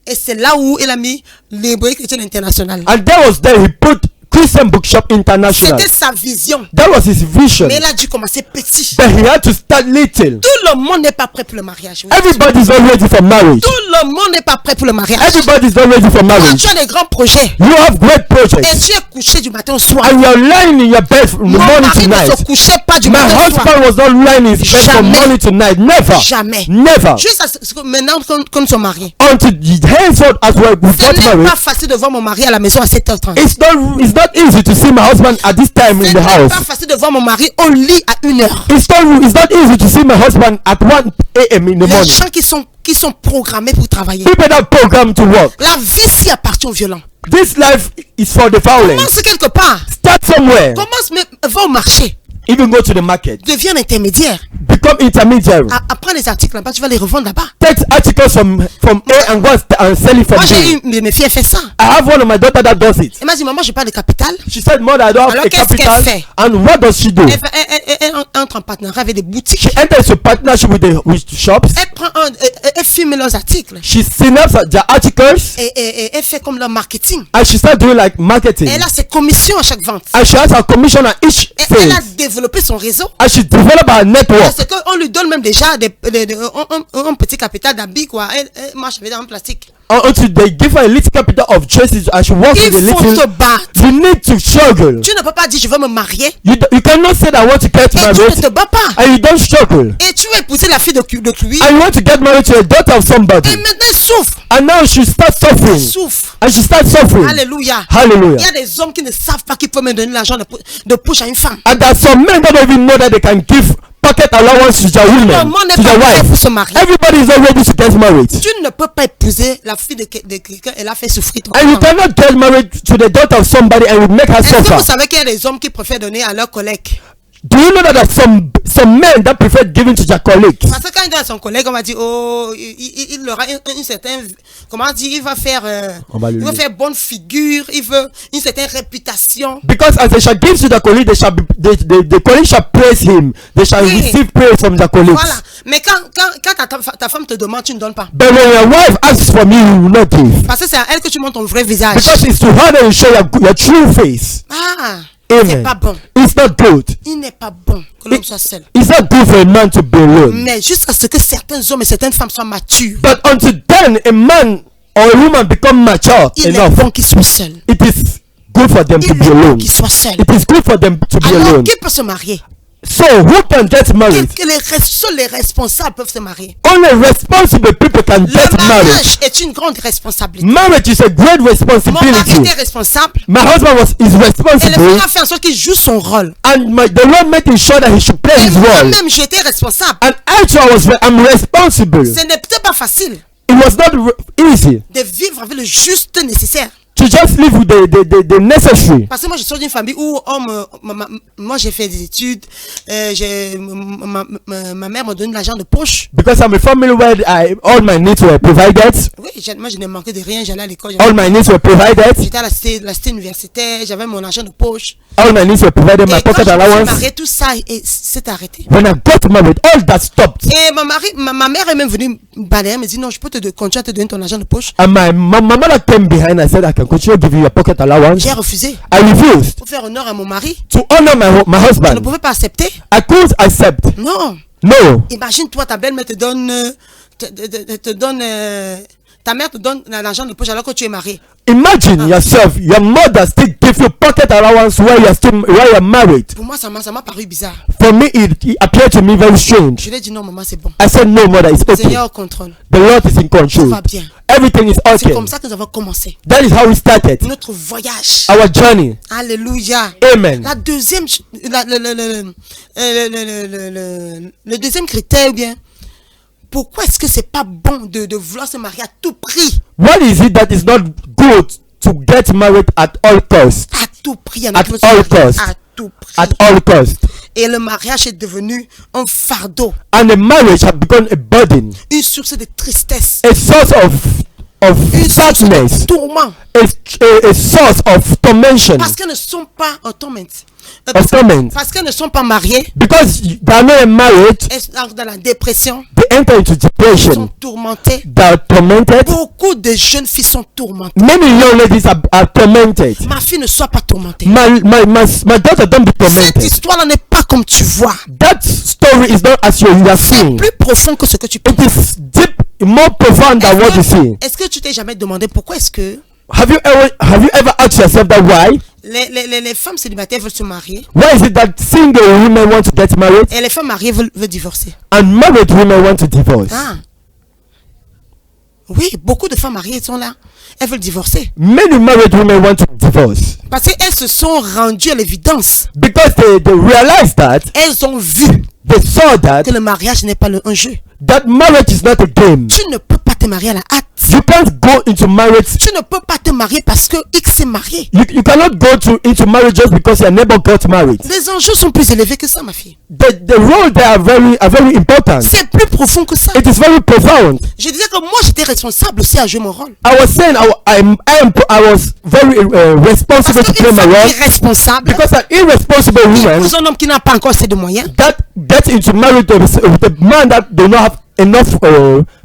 Et c'est là où il a mis librairie chrétienne internationale. and that was there he put Christian Bookshop International. C'était sa vision. That was his vision. Mais il a dû commencer petit. But he had to start little. Tout le monde n'est pas prêt pour le mariage. Oui. Everybody's not ready for marriage. Tout le monde n'est pas prêt pour le mariage. Everybody's not ready for Quand marriage. tu as des grands projets You have great et projects, tu es couché du matin au soir, and you're lying in your bed from mon morning to mari ne night. se couchait pas du My matin au soir. husband was not lying in his bed from Jamais. morning to night. Never. Jamais. Never. Juste maintenant qu'on nous sommes mariés. Until the henceforth as well we Ce got n'est married. pas facile de voir mon mari à la maison à 7h30. It's not easy to see my husband at this time Ce in n'est the house. pas facile de voir mon mari au lit à 1h. It's not easy to see my husband at 1 a.m. in the Les morning. gens qui sont programmés pour travailler. People that program to work. La vie s'y appartient aux violents. This life is for the violent. Commence quelque part. Start somewhere. Commence, mais va au marché. Even go to the market. Deviens un intermédiaire. Become intermediary. Apprends les articles là-bas, tu vas les revendre là-bas. Take articles from A and go and sell it from Moi, j'ai B. eu mes filles, elles font ça. I have one of my daughter that does it. Elle m'a dit, maman, j'ai pas de capital. She said, Mother, I don't have Alors, a qu'est-ce capital. qu'elle fait? And what does she do? Elle entre en partenariat avec des boutiques. She enters a partnership with shops. Elle filme leurs articles. She snaps their articles Et elle fait comme leur marketing. and she starts doing like marketing. Et elle a ses commissions à chaque vente. And she has a commission on each Et elle a sale. développé son réseau. And she developed her network. Parce qu'on lui donne même déjà un petit capital d'habits, quoi. Elle marche avec un plastique. Until they give her a little capital of dresses and she works with a Il faut little. se battre. You need to struggle. Tu ne peux pas dire, je veux me marier. You cannot say that I want to get Et tu ne married te bats pas. and you don't struggle. Et tu veux épouser la fille de lui. And you want to get married to a daughter of somebody. Et maintenant, elle souffre. And now she starts Elle suffering. souffre. And she starts suffering. Alléluia. Hallelujah. Il y a des hommes qui ne savent pas qu'ils peuvent me donner l'argent de poche à une femme. And there are some men that don't even know that they can give pocket allowance to their Le women, monde n'est to their pas prêt pour wife. se marier. Everybody is not ready to get married. Tu ne peux pas épouser la fille de quelqu'un et la faire souffrir. And you cannot get married to the daughter of somebody and you make her Est-ce que suffer. vous savez qu'il y a des hommes qui préfèrent donner à leurs collègues? Do you know that there are some men that prefer giving to their colleagues? Parce que quand il donne à son collègue, on va dire, oh, il aura une certaine, comment dire, il va faire, On va lui il va dire. faire bonne figure, il veut une certaine réputation. Because as they shall give to their colleague, they shall be, the colleague shall praise him. They shall Oui. receive praise from their colleagues. Voilà. Mais quand ta femme te demande, tu ne donnes pas. But when your wife asks from you, you will not give. Parce que c'est à elle que tu montres ton vrai visage. Because it's to her that you show your true face. Ah, Amen. c'est pas bon. It's not good. Il n'est pas bon que l'homme soit seul. It's not good for a man to be alone. Mais jusqu'à ce que certains hommes et certaines femmes soient matures, But until then, a man or a woman become mature il est enough, bon qu'ils soient seuls. it is good for them to Il be est bon alone. qu'ils soient seuls. It is good for them to be Alors, alone. qui peut se marier? So, who can get married? Seuls les responsables peuvent se marier. Only responsible people can Le get married. mariage est une grande responsabilité. Marriage is a great Mon mari responsibility. était responsable My husband is et le responsible, Seigneur a fait en sorte qu'il joue son rôle. and the Lord made sure that he should play Et his role. moi-même, j'étais responsable. And actually, I'm responsible. Ce n'était pas facile It was not easy de vivre avec le juste nécessaire. to just live with the necessary. Parce que moi, je sors d'une famille où moi, j'ai fait des études. Ma mère m'a donné l'argent de poche. Because I'm a family where all my needs were provided. Oui, moi, je n'ai manqué de rien. J'allais à l'école. All my needs were provided. J'étais à la cité universitaire. J'avais mon argent de poche. All my needs were provided. My Et quand pocket je me suis allowance. mariée, tout ça s'est arrêté. When I got married, all that stopped. Et ma mère est même venue me balayer. Elle me dit non, je peux continuer à te donner ton argent de poche. And my mother came behind and said, I can continue to give you your pocket allowance. J'ai refusé. I refused Pour faire honneur à mon mari, to honor my je ne husband. pouvais pas accepter. I couldn't accept. Non. No. Imagine-toi, ta belle-mère te donne, ta mère te donne l'argent de poche alors que tu es marié. Imagine yourself, your mother still gives you pocket allowance while you're married. Pour moi, ça m'a paru bizarre. For me, it appeared to me very strange. Je lui ai dit non, maman, c'est bon. I said, no, mother, it's Le okay. Seigneur contrôle. The Lord is in Tout control. va bien. Everything is C'est okay. comme ça que nous avons commencé. That is how we started Notre voyage. our journey. Alléluia. Amen. La deuxième, le deuxième critère, ou bien, pourquoi est-ce que c'est pas bon de vouloir se marier à tout prix? What is it that is not good to get married at all cost? À tout prix. At all cost. À tout prix. At all cost. Et le mariage est devenu un fardeau, And the marriage has become a burden, une source de tristesse, a source of une source de sadness, tourment. a source of tormention, Parce qu'elles ne sont pas en torment. of torment. Parce qu'elles ne sont pas mariées, Because they are not married, elles sont dans la dépression, they enter into elles sont depression. tourmentées. They are tormented. Beaucoup de jeunes filles sont tourmentées. Many young ladies are tormented. Ma fille, ne sois pas tourmentée. My daughter don't be Cette tormented. histoire-là n'est pas comme tu vois. That story is not as you are C'est seeing. plus profond que ce que tu It penses. is deep, more profound than what you see. Est-ce que tu t'es jamais demandé pourquoi est-ce que Have you ever asked yourself that why? les femmes célibataires veulent se marier Why is it that single women want to get married et les femmes mariées veulent divorcer? and married women want to divorce? Ah. Oui, beaucoup de femmes mariées sont là. Elles veulent divorcer. Many married women want to divorce Parce qu'elles se sont rendues à l'évidence. because they realize that, Elles ont vu they saw that que le mariage n'est pas un jeu. marriage is not a game. Tu ne peux pas te marier à la hâte. You can't go into marriage. Tu ne peux pas te marier parce que X est marié. You cannot go into marriage just because your neighbor got married. Les enjeux sont plus élevés que ça, ma fille. The role there are very important. C'est plus profond que ça. It is very profound. Je disais que moi, j'étais responsable aussi à jouer mon rôle. I was saying I was very responsible Parce to qu'une play my femme role irresponsable, because an irresponsible woman épouse un homme qui n'a pas encore assez de moyens, that gets into marriage with a man that do not have enough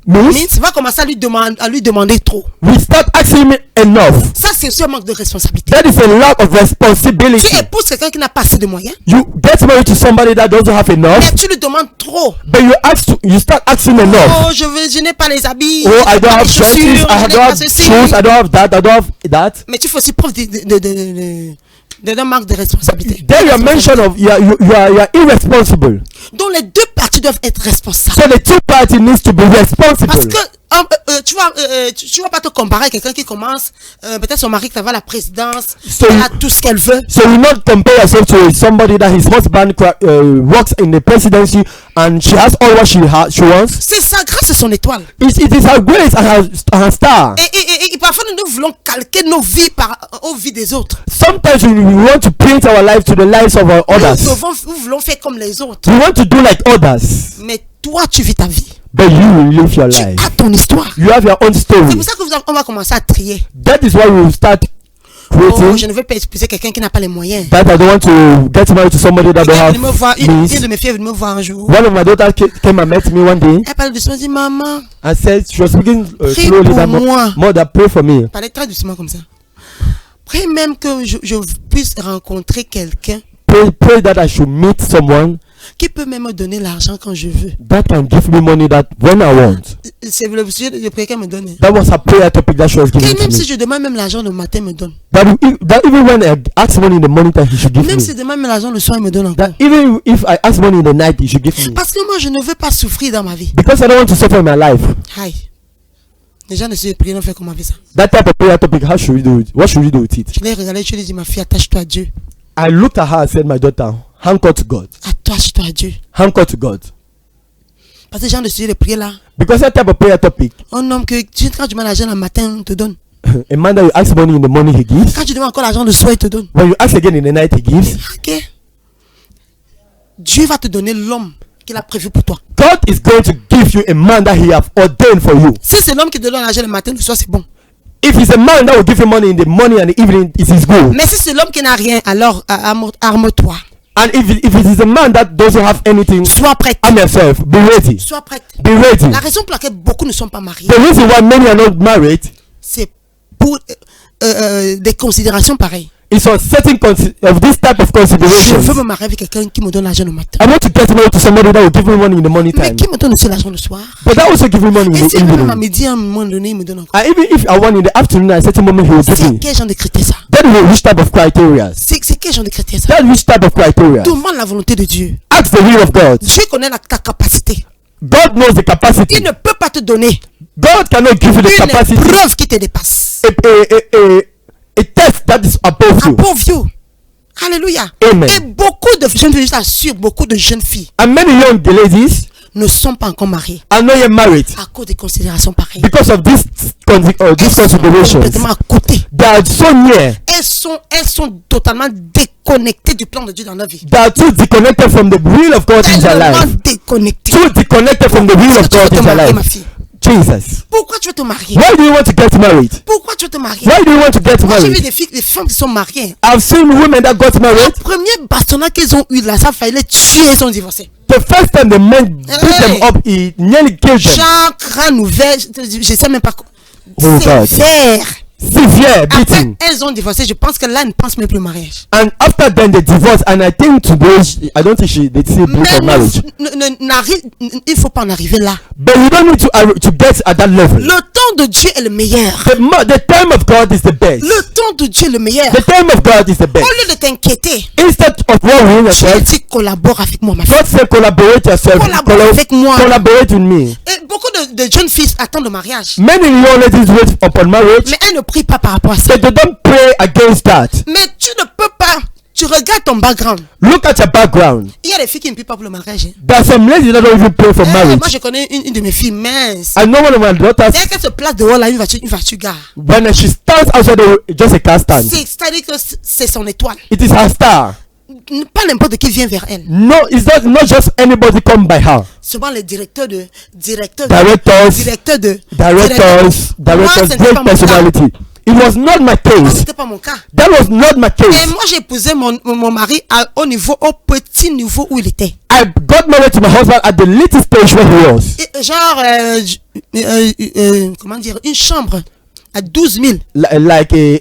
means, Mince va commencer à lui demander trop. we start asking him enough. Ça, c'est aussi un manque de responsabilité. That is a lack of responsibility. Tu épouses quelqu'un qui n'a pas assez de moyens, You get married to somebody that doesn't have enough, mais tu lui demandes trop. but you start asking enough. Oh, je n'ai pas les habits. Oh, je I n'ai don't pas have les dresses, chaussures, I je n'ai don't pas have ceci. shoes, I don't have that, I don't have that. Mais tu fais aussi preuve d'un manque de responsabilité. There you are mention of you are irresponsible. Donc les deux parties doivent être responsables. So the two parties needs to be Parce responsible. que Tu vas pas te comparer à quelqu'un qui commence, peut-être son mari qui va à la présidence, So elle you- a tout ce qu'elle veut. So you not compare yourself to somebody that his husband works in the presidency and she has all what she wants. C'est ça, grâce à son étoile. It is her grace and her star. Et parfois, nous voulons calquer nos vies aux vies des autres. Sometimes we want to paint our life to the lives of our others. Nous voulons faire comme les autres. We want to do like others. Mais toi, tu vis ta vie. But you live your Tu life. as ton histoire. You have your own C'est story. pour ça qu'on va commencer à trier. That is why we will start Oh, creating. je ne veux pas épouser quelqu'un qui n'a pas les moyens. That I don't want to get married to somebody that don't Quelqu'un est have venu me voir, une means. de mes filles est venue me voir un jour. One of my daughters came and met me one day Elle parle doucement, elle dit maman, and said she was speaking Prie slowly. pour That moi. mother, pray for me. elle parlait très doucement comme ça. Prie même que je puisse rencontrer quelqu'un Pray that I should meet someone qui peut même me donner l'argent quand je veux. that can give me money that when I want. C'est le sujet de prière qu'elle me donne. That was a prayer topic that she was Et giving to même si me. je demande même l'argent le matin, elle me donne. That even when I ask money in the morning time, he should give Même me. si je demande même l'argent le soir, elle me donne encore. That even if I ask money in the night, he should give me. Parce que moi, je ne veux pas souffrir dans ma vie. Because I don't want to suffer in my life. Aïe. Les gens ne se prient, non, fait comment on fait ça. That type of prayer topic, how should we do it? What should we do with it? Je l'ai regardé, je lui ai dit, ma fille, attache-toi à Dieu. I looked at her and said, my daughter, anchor to God. Attache-toi à Dieu. Anchor to God. Parce que les gens de sujet de prière là, Because that type of prayer topic, un homme que quand tu demandes l'argent le matin, on te donne. a man that you ask money in the morning, he gives. Quand tu demandes encore l'argent le soir, il te donne. When you ask again in the night, he gives. Ok. Dieu va te donner l'homme qu'il a prévu pour toi. God is going to give you a man that he have ordained for you. Si c'est l'homme qui te donne l'argent le matin, le soir, c'est bon. If it's a man that will give you money in the morning and the evening, it is good. Mais si c'est l'homme qui n'a rien, alors arme-toi. And if it is a man that doesn't have anything, Sois prête. arm yourself. Be ready. Sois prête. Be ready. La raison pour laquelle beaucoup ne sont pas mariés, The reason why many are not married c'est pour des considérations pareilles. is on certain of this type of Je considerations. veux me marier avec quelqu'un qui me donne l'argent le matin. I want to get married to somebody that will give me money in the morning Mais time, qui me donne aussi l'argent le soir. but that also give me money in Et the si même à evening. midi, à un moment donné, il me donne encore. And even if I want in the afternoon, at a certain moment he will give C'est me. quel genre de critère ça? That is which type of criteria? C'est quel genre de critère ça? That which type of criteria? Demande la volonté de Dieu. Ask the will of God. Dieu connaît ta capacité. God knows the capacity. Il ne peut pas te donner God cannot give you the une capacity. preuve qui te dépasse. A test that is above Un you. pauvre vieux. Alléluia. Amen. Et beaucoup de jeunes filles, je t'assure, beaucoup de jeunes filles And many young ladies ne sont pas encore mariées are not yet married à cause des considérations pareilles. because of these Elles sont considerations. complètement à côté. They are so near. Elles sont totalement déconnectées du plan de Dieu dans leur vie. They are too disconnected from the will of God in their Tellement life. déconnectées. Too disconnected from the will Pourquoi of tu veux God te in their marier, ma life. fille? Jesus. Pourquoi tu veux te marier? Why do you want to get married? Pourquoi tu veux te marier? Why do you want to get Moi, j'ai vu married? des femmes qui sont mariées. I've seen women that got Le married. premier bastonnat qu'ils ont eu là, ça fallait les tuer, ils ont divorcé. The first time the men beat them up, he nearly killed them. Chaque nouvelle, je sais même pas. Oh, God. Sévère. Severe Après, beating. elles ont divorcé. Je pense que là, elles ne pensent même plus au mariage. And after then they divorced, and I think today I don't think they still believe Mais for marriage. il faut pas en arriver là. But you don't need to get at that level. Le temps de Dieu est le meilleur. The time of God is the best. Le temps de Dieu est le meilleur. The time of God is the Au best. lieu de t'inquiéter, Instead of worrying Dieu yourself, dit collabore avec moi, ma fille. God said collaborate yourself. Collabore avec moi. Collaborate with me. Et beaucoup de jeunes filles attendent le mariage. Many young ladies wait upon marriage, Mais elles ne prient pas par rapport à ça. but they don't pray against that. Mais tu ne peux pas. Tu regardes ton background. Look at your background. Il y a des filles qui ne prient pas pour le mariage. Hein. There are some ladies that don't even pray for marriage. Moi, je connais une de mes filles mince. I know one of my daughters, Dès qu'elle se place dehors, là, une voiture gare. when she stands outside, just a car stand. C'est-à-dire que c'est son étoile. It is her star. Pas n'importe qui vient vers elle. No, it's not just anybody come by her. Souvent les directeurs, Directors, c'était pas great mon cas. personality. It was not my Moi, case. c'était pas mon cas. That was not my Et case. moi, j'ai épousé mon mari au petit niveau où il était. I got married to my husband at the little stage where he was. Et genre, comment dire, une chambre à 12 000. Like a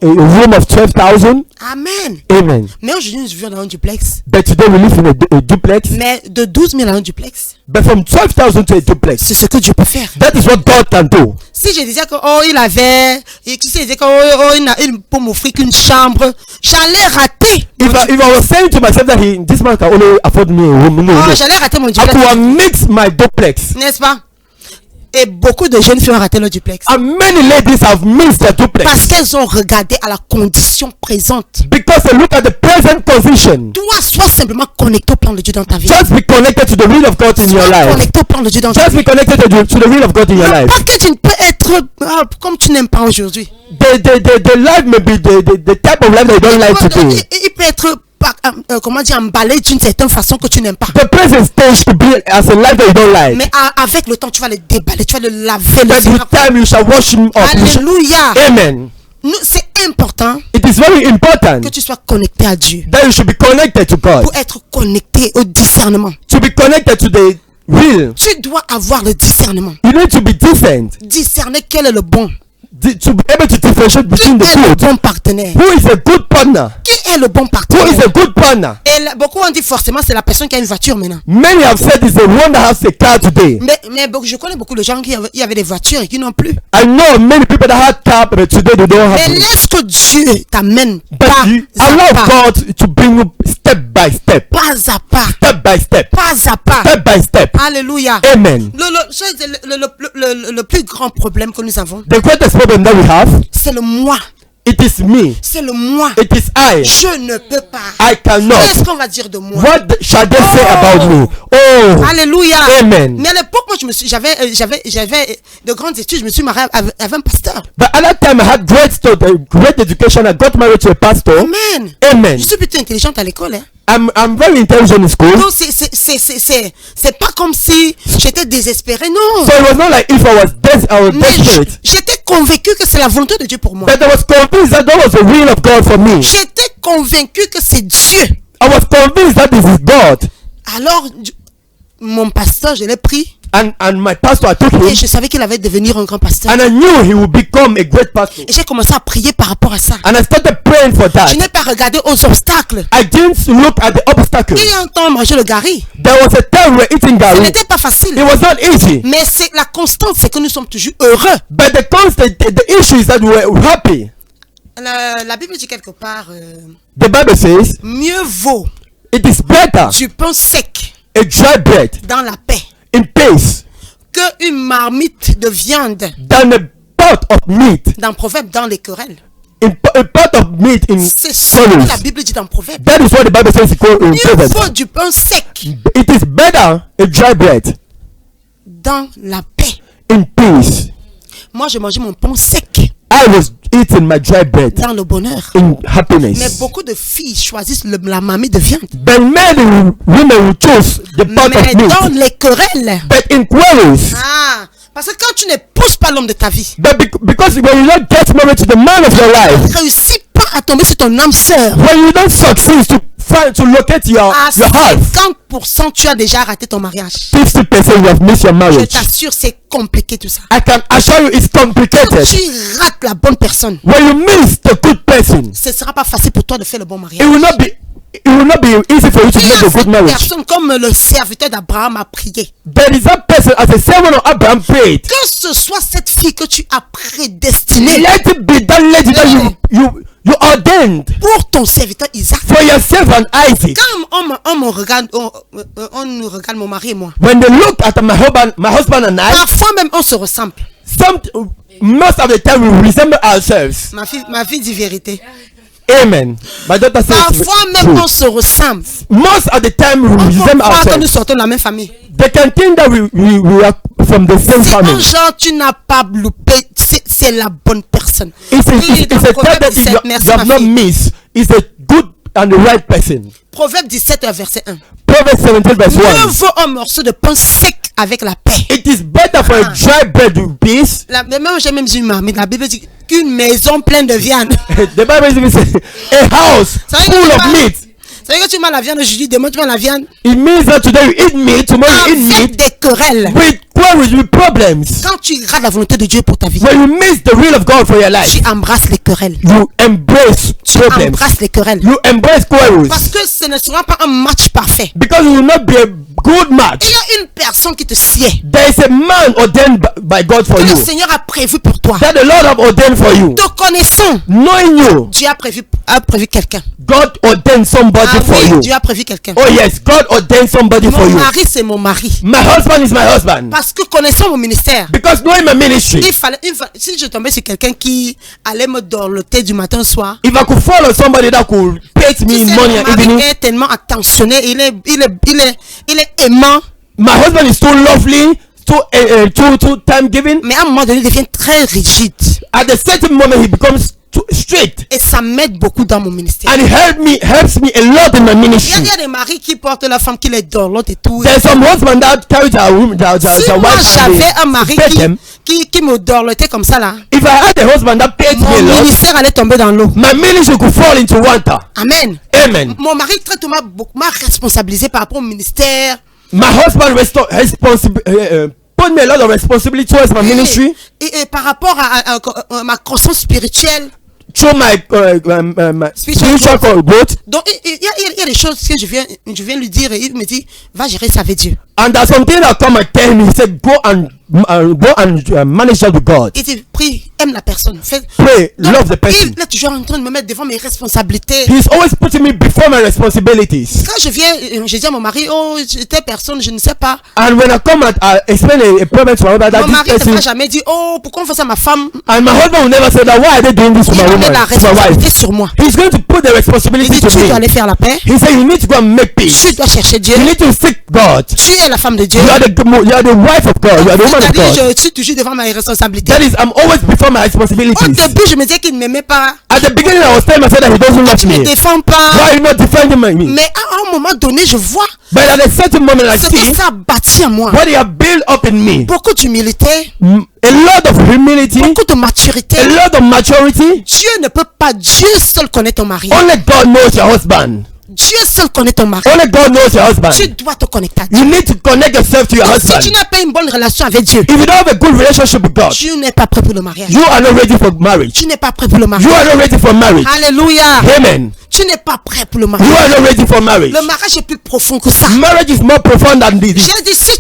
room of 12,000. Amen. Amen. Mais aujourd'hui, nous vivons dans un duplex. But today we live in a duplex. Mais de 12 000 à un duplex, But from 12,000 to a duplex. c'est ce que Dieu peut faire. That is what God can do. Si je disais que il avait, et tu sais, il disait que il peut m'offrir qu'une chambre, j'allais rater. If I was saying to myself that this man can only afford me a room, no. J'allais rater mon I duplex, could have mixed my duplex. n'est-ce pas? Et beaucoup de jeunes filles ont raté leur duplex. And many ladies have missed their duplex. Parce qu'elles ont regardé à la condition présente. Because they look at the present position. Toi, sois simplement connecté au plan de Dieu dans ta vie. Just be connected to the will of God in your Sois life. connecté au plan de Dieu dans ta Just vie. be connected to the will of God in your life. Pas que tu ne peux être comme tu n'aimes pas aujourd'hui. The life may be the type of life that you don't like today. Il peut être comment dire, emballé d'une certaine façon que tu n'aimes pas. The present stage to be as a life that you don't like. Mais avec le temps, tu vas le déballer, tu vas le laver. But with time you shall wash him up. Alléluia. Amen. C'est important It is very important que tu sois connecté à Dieu. that you should be connected to God. Pour être connecté au discernement. To be connected to the will. Tu dois avoir le discernement. You need to be decent. Discerner quel est le bon. To be able to differentiate Qui between the est le good. bon partenaire? Who is a good partner? Qui est le bon Who partenaire? is a good partner? Et beaucoup ont dit forcément c'est la personne qui a une voiture maintenant. Many have said it's the one that has a car today. Mais je connais beaucoup de gens qui avaient des voitures et qui n'ont plus. I know many people that had car but today they don't Mais have it. laisse que Dieu t'amène But pas you à allow pas, God to bring you step by step. pas à pas, Step by step. pas à pas. Step by step. Alléluia. Amen. Le plus grand problème que nous avons, The greatest problem that we have, c'est le moi. it is me. C'est le moi. It is I. Je ne peux pas. I cannot. Qu'est-ce qu'on va dire de moi? What shall they say about me? Oh, Alléluia. Amen. Mais à l'époque, moi, j'avais de grandes études. Je me suis marié avec un pasteur. but at that time I had great education. I got married to a pastor. Amen. Amen. Je suis plutôt intelligente à l'école. Hein. I'm very intelligent in school. Donc c'est pas comme si j'étais désespérée, non. So it was not like if I was Mais desperate. j'étais convaincue que c'est la volonté de Dieu pour moi. But I was convinced that was the will of God for me. J'étais convaincue que c'est Dieu. I was convinced that this is God. Alors, mon pasteur, je l'ai pris And my pastor, I took et him. je savais qu'il allait devenir un grand pasteur. And I knew he would become a great pastor. Et j'ai commencé à prier par rapport à ça. And I started praying for that. Je n'ai pas regardé aux obstacles. I didn't look at the obstacles. Il y a un temps, manger le gari. There was a time we were eating Ce gari. n'était pas facile. It was not easy. Mais c'est la constante, c'est que nous sommes toujours heureux. But the issue is that we were happy. La Bible dit quelque part, The Bible says mieux vaut it is better du pain sec a dry bread dans la paix in peace qu'une marmite de viande than a pot of meat dans Proverbe, dans les querelles. a pot of meat in C'est ce que la quarrels. Bible dit dans Proverbe. That is what the Bible says in Mieux Proverbs. vaut du pain sec It is better a dry bread dans la paix. in peace. Moi, je mangeais mon pain sec I was eating my dry bread dans le bonheur. in Mais happiness. beaucoup de filles choisissent la marmite de viande. But many women will choose the pot Mais of meat. dans les querelles, But in quarrels, parce que quand tu n'épouses pas l'homme de ta vie, but because when you don't get married to the man of your tu life, ne réussis pas à tomber sur ton âme sœur. when you don't succeed to locate your À half, 50%, tu as déjà raté ton mariage. 50% you have missed your Je marriage. t'assure, c'est compliqué tout ça. I can assure you it's Quand complicated. tu rates la bonne personne, When you miss the good person, ce ne sera pas facile pour toi de faire le bon it mariage. will not be easy for you to Il y make a a good cette marriage. personne comme le serviteur d'Abraham a prié. There is that person as a servant of Abraham prayed. Que ce soit cette fille que tu as prédestinée Let it be that lady that you ordained pour ton serviteur Isaac. for your servant Isaac. Quand on me regarde, on nous regarde, mon mari et moi. When they look at my husband and I, Parfois même on se ressemble. most of the time we resemble ourselves. Ma fille dit vérité. Amen. My daughter says Parfois même true. on se ressemble. Most of the time we On resemble croit que nous ourselves. sortons de la même famille. They can think that we are from the same C'est un family. genre, tu n'as pas loupé, c'est la bonne personne. It's a Oui, dans type Proverbe that 17, you merci, have ma not fille. missed. It's a good and the right person. Proverbe 17, verset 1. Proverbs 17 verse Mieux 1. vaut un morceau de pain sec avec la paix. It is better for a dry bread with peace. Mais même j'ai même dit une marmite. La Bible dit qu'une maison pleine de viande. The Bible even says a house Ça veut dire full que of meat. Ça veut dire que tu manges la viande aujourd'hui, demain tu manges la viande It means that today you eat meat, tomorrow you eat avec meat des querelles. with quarrels, with problems. Quand tu rates la volonté de Dieu pour ta vie, When you miss the will of God for your life, tu embrasses les querelles. you embrace Tu problems. embrasses les querelles. You embrace quarrels. Parce que ce ne sera pas un match parfait. Because it will not be a good match. Il y a une personne qui te sied. There is a man ordained by God for Que le you. Seigneur a prévu pour toi. That the Lord have ordained for you. Te connaissant, Knowing you, Dieu a prévu quelqu'un. God ordained somebody Ah for oui, you. Dieu a prévu quelqu'un. Oh yes, God ordained somebody for Mon you. mari, c'est mon mari. My husband is my husband. Parce que connaissant mon ministère, Because knowing my ministry, si je tombais sur quelqu'un qui allait me dorloter du matin au soir, if I could follow somebody that could pay tu me sais, in money mon and mari evening, est tellement attentionné, il est aimant, my husband is too lovely, too time giving. mais à un moment donné, il devient très rigide. At a certain moment, he becomes too strict, Et ça m'aide beaucoup dans mon ministère. and it helps me a lot in my Il ministry. y a des maris qui portent la femme qui les dorlote et tout. There's some husband that carry their Si moi wife j'avais un and mari they pay them. qui me dorlotait comme ça là, If I had a husband that paid me a mon lot, ministère allait tomber dans l'eau. my ministry could fall into water. Amen. Amen. Mon mari m'a responsabilisé par rapport au ministère. My husband put me a lot of responsibility towards my ministry Et par rapport à ma croissance spirituelle. through my spiritual growth. Donc il y a des choses que je viens lui dire et il me dit va gérer ça avec Dieu. And there's something that come and tell me, he said, go and manage that with God. Il dit prie, aime la personne. Pray, Donc, love the person. il est toujours en train de me mettre devant mes responsabilités. He's always putting me before my responsibilities. Quand je viens, je dis à mon mari, oh, telle personne, je ne sais pas. And when I come and I explain a problem to my husband, that Mon mari this ne m'a person, jamais dit, oh, pourquoi on fait ça à ma femme? and my husband will never say that, why are they doing this to Il my va woman, mettre la to my wife? responsabilité sur moi. He's going to put the Il responsibility dit, to tu dois me. aller faire la paix. He said, you need to go and make peace. Tu dois chercher Dieu. You need to seek God. Tu es la femme de Dieu. You are the wife of God. You are the woman of God. Je suis toujours devant mes responsabilités. That is, I'm always before my Au responsibilities. début, je me disais qu'il ne m'aimait pas. At the beginning, I was telling myself that he doesn't love Tu ne me me. défends pas. Why are you not defending me? Mais à un moment donné, je vois But at a certain moment, I ce que see ça a bâti en moi. what he has built up in me. Beaucoup d'humilité, A lot of humility, beaucoup de maturité. a lot of maturity. Dieu ne peut pas, Dieu seul connaît ton mari. Only God knows your husband. Dieu seul connaît ton mari. Only God knows your husband. Tu dois te connecter à Dieu. You need to connect yourself to your Donc, husband. si tu n'as pas une bonne relation avec Dieu, If you don't have a good relationship with God, tu n'es pas prêt pour le mariage. you are not ready for marriage. Tu n'es pas prêt pour le You mariage. are not ready for marriage. Alléluia. Amen. Tu n'es pas prêt pour le You mariage. are not ready for marriage. Le mariage est plus profond que ça. Marriage is more profound than this. J'ai dit, si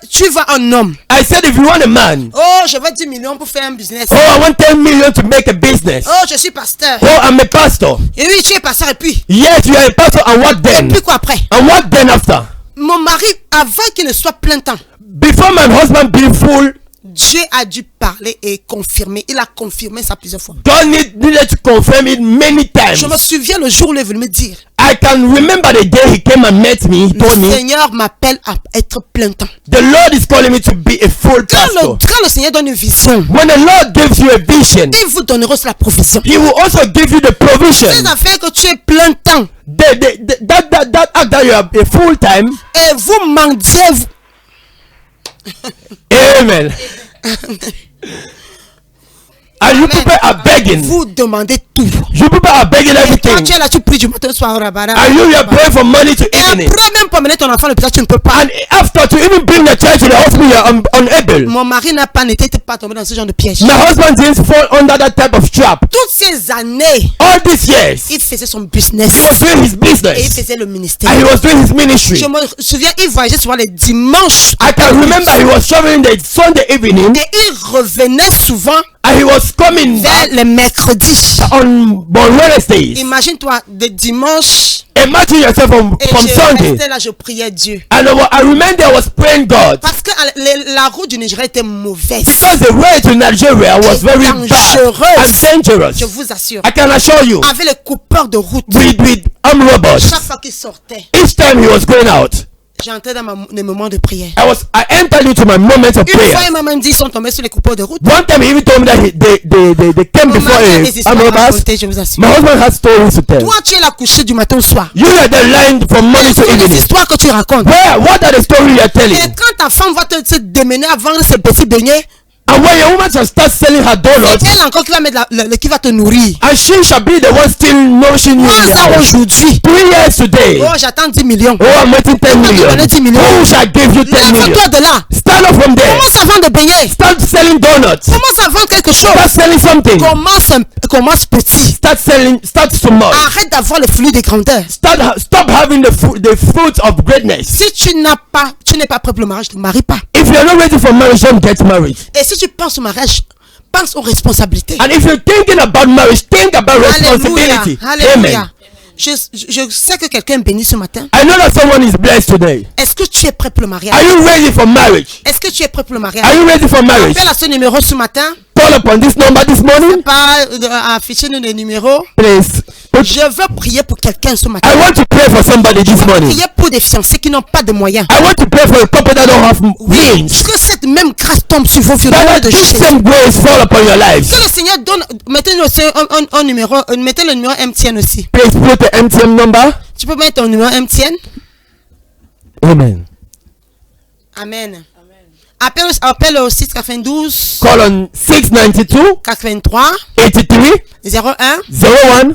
tu vas un homme, I said, if you want a man, oh, je veux 10 millions pour faire un business. oh, I want 10 million to make a business. Oh, je suis pasteur. Oh, I'm a pastor. Et oui, tu es pasteur et puis Yes, you are a pastor, and what then? puis quoi après? And what then after? Mon mari, avant qu'il ne soit plein temps, Before my husband being full, Dieu a dû parler et confirmer. Il a confirmé ça plusieurs fois. God needed to confirm it many times. Je me souviens le jour où il est venu me dire, I can remember the day he came and met me. He told le me, Seigneur m'appelle à être plein temps. the Lord is calling me to be a full pastor. Quand le Seigneur donne une vision, When the Lord gives you a vision, il vous donnera aussi la provision. He will also give you the provision. Ces affaires que tu es plein temps That act that you are a full time. et vous mendiez, Amen. And you people are begging. vous demandez tout. You people are begging Et quand everything. tu es là, tu pries du matin au soir. And you are praying for money to Et evening. après même pour mener ton enfant à l'hôpital, tu ne peux pas. And after to even bring the child to the hospital, you are unable. Mon mari n'était pas tombé dans ce genre de piège. My husband didn't fall under that type of trap. Toutes ces années, All these years, il faisait son business he was doing his et il business. faisait le ministère. And he was doing his ministry. Je me souviens, il voyageait souvent les dimanches I can remember he was traveling the Sunday evening, et il revenait souvent and he was coming vers back les mercredis. on Wednesdays. Imagine-toi, des dimanches Imagine yourself from et je Sunday. restais là, je priais Dieu. And I remember I was praying God. Parce que la route du Nigeria était mauvaise. Because the way to Nigeria was very bad and dangerous. Je vous assure. I can assure you, Avec les coupeurs de route, with armed robbers, chaque fois qu'il sortait, each time he was going out, j'entrais dans mes moments de prière. I entered into my moment of Une fois, prayer. il m'a même dit, ils sont tombés sur les coupeurs de route. One time he even told me that they came Mon before mari a des armed histoires à robbers. raconter, je vous assure. My husband has stories to tell. Toi, tu es là couché du matin au soir. You are the line from morning to Quelles sont les evening. histoires que tu racontes? What are the stories you are telling? Et quand ta femme va se démener à vendre ses petits beignets, And when your woman shall start selling her donuts, c'est elle encore qui va mettre qui va te nourrir. and she shall be the one still nourishing you. 3 ans aujourd'hui. 3 years today. Oh, j'attends 10 millions. Oh, I'm waiting 10 million. donner 10 millions. Who shall give you 10 million? Lève-toi de là. Stand up from there. Commence à vendre des beignets. Start selling donuts. Commence à vendre quelque chose. Start selling something. Commence petit. Start small. Arrête d'avoir les flux des grandeurs. Stop having the fruits of greatness. Si tu n'es pas prêt pour le mariage, ne te marie pas. If you're not ready for marriage, don't get married. Et si tu penses au mariage, pense aux responsabilités. And if you're thinking about marriage, think about responsibility. Alléluia. Amen. Je sais que quelqu'un est béni ce matin. I know that someone is blessed today. Est-ce que tu es prêt pour le mariage? Are you ready for marriage? Est-ce que tu es prêt pour le mariage? Are you ready for marriage? Appelle à ce numéro ce matin. Call upon this number this morning. Pas afficher nous les numéros. Please. Je veux prier pour quelqu'un ce matin. I want to pray for somebody Je this veux morning. prier pour des fiancés qui n'ont pas de moyens. I want to pray for a couple that don't have means. Que cette même grâce tombe sur vos vies. That De this Jésus. same grace fall upon your lives. Que le Seigneur donne. Mettez aussi un numéro. Mettez le numéro MTN aussi. Please put the MTN number. Tu peux mettre ton numéro MTN. Amen. Amen. Appelle au 692 Call on 692 83 83 01 01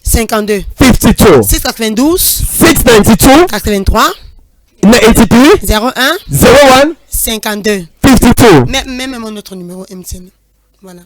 52. 52. 692 692 83 83 01 01 52. 52. Même mon autre numéro MTN. Voilà.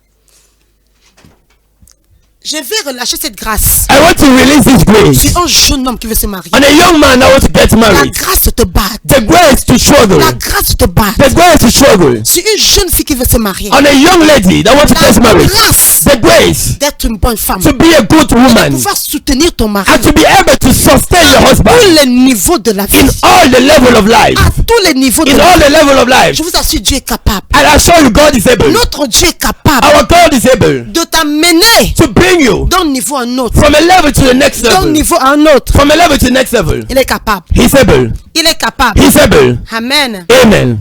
Je vais relâcher cette grâce. I want to release this grace Sur un jeune homme qui veut se marier. on a young man that wants to get La married. grâce te bat. The grace to struggle. La grâce te bat. The grace to struggle. Sur une jeune fille qui veut se marier. On a young lady that wants to La get married. grâce The grace d'être une bonne femme. to be a good De woman pouvoir soutenir ton mari. and to be able to sustain your À husband tous les niveaux de la vie. in all the level of life. À tous les niveaux de In la all vie. the level of life. Je vous assure, Dieu est capable. And I assure you, God is able. Notre Dieu est capable Our God is able de t'amener to bring you d'un niveau à un autre. from a level to the next D'un level. niveau à un autre. From a level to the next level. Il est capable. He's able. Il est capable. He's able. Amen. Amen.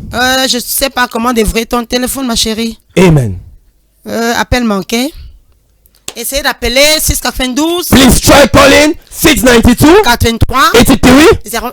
Je sais pas comment devrait ton téléphone, ma chérie. Amen. Appel manqué. Essayez d'appeler 692 Please try calling 692 83 83 01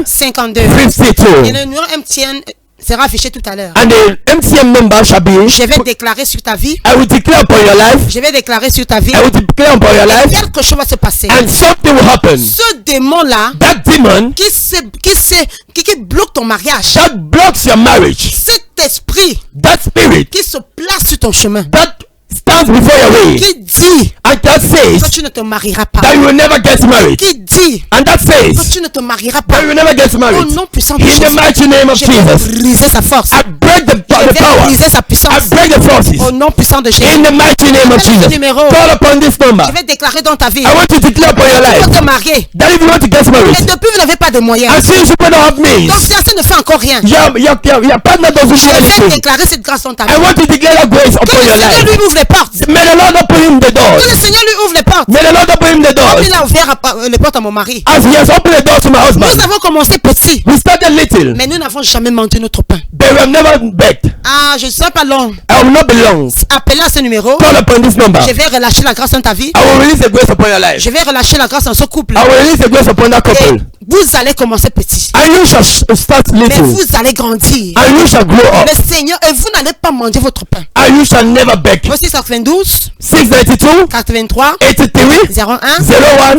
01 52. 52. Et le numéro MTN sera affiché tout à l'heure. And the MTN number shall be, Je vais déclarer sur ta vie. I will declare upon your life. Je vais déclarer sur ta vie. I will declare upon your life. Quelque chose va se passer. And something will happen. Ce démon-là That demon qui bloque ton mariage. that blocks your marriage. Cet esprit That spirit qui se place sur ton chemin. that stands before your way. Qui dit And that que says tu ne te marieras pas. that you will never get married. Qui dit And that que says tu ne te marieras that pas. you will never get Au married. nom puissant de In the Jésus. mighty name of Je vais Jesus. briser sa force. I break the Je vais power. briser sa I puissance. break the forces. Au nom puissant de Jésus. In the mighty name of Appelle ce Jesus. numéro. Call upon this number. Je vais déclarer dans ta vie. I want to declare upon your Tu life peux te marier. that if you want to get Mais married, depuis vous n'avez pas de moyens. and since you don't have Ton means, fiancé ne fait encore rien. your partner doesn't Je do vais anything. déclarer cette grâce dans ta I vie. want to declare that grace Que upon le your Seigneur life. lui ouvre les portes. May the Lord open him the doors. Que le Seigneur lui ouvre les portes. May the Lord open him the doors. Il a ouvert les portes à mon mari. As he has opened the doors to my husband. Nous avons commencé petit. We started little, Mais nous n'avons jamais mangé notre pain. but we have never begged. Ah, je ne sais pas long. I will not be long. Appelez à ce numéro. Call upon this number. Je vais relâcher la grâce dans ta vie. I will release the grace upon your life. Je vais relâcher la grâce dans ce couple. I will release the grace upon that Et couple. vous allez commencer petit. And you shall start Mais little. vous allez grandir. And you shall grow up. Le Seigneur, et vous n'allez pas manger votre pain. And you shall never beg. Voici 92 692 83 83 01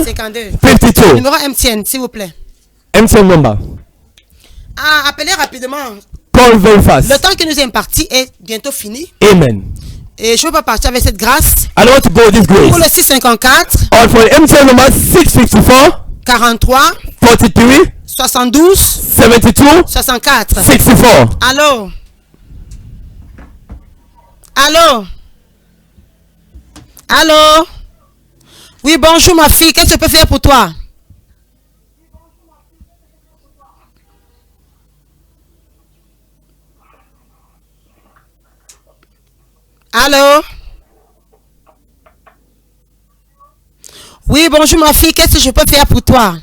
01 52. 52. Numéro MTN, s'il vous plaît. MTN number. Ah, appelez rapidement. Call very fast. Le temps qui nous est imparti est bientôt fini. Amen. Et je ne veux pas partir avec cette grâce. I don't want to go with this Pour grace. le 654 Or for MTN number 654 43 43 72 72 64. 64. Allô? Allô? Allô? Oui, bonjour ma fille. Qu'est-ce que je peux faire pour toi? Allô? Oui, bonjour ma fille. Qu'est-ce que je peux faire pour toi?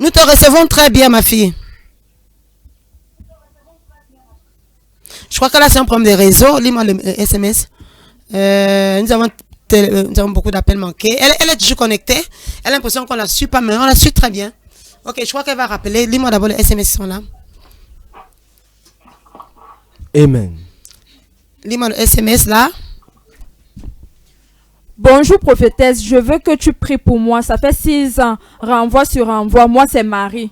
Nous te recevons très bien, ma fille. Je crois que là, c'est un problème de réseau. Lis-moi le SMS. Nous avons beaucoup d'appels manqués. Elle est toujours connectée. Elle a l'impression qu'on la suit pas, mais on la suit très bien. Ok, je crois qu'elle va rappeler. Lis-moi d'abord les SMS qui sont là. Amen. Lis-moi le SMS là. Bonjour prophétesse, je veux que tu pries pour moi. Ça fait 6 ans, renvoi sur renvoi. Moi, c'est Marie.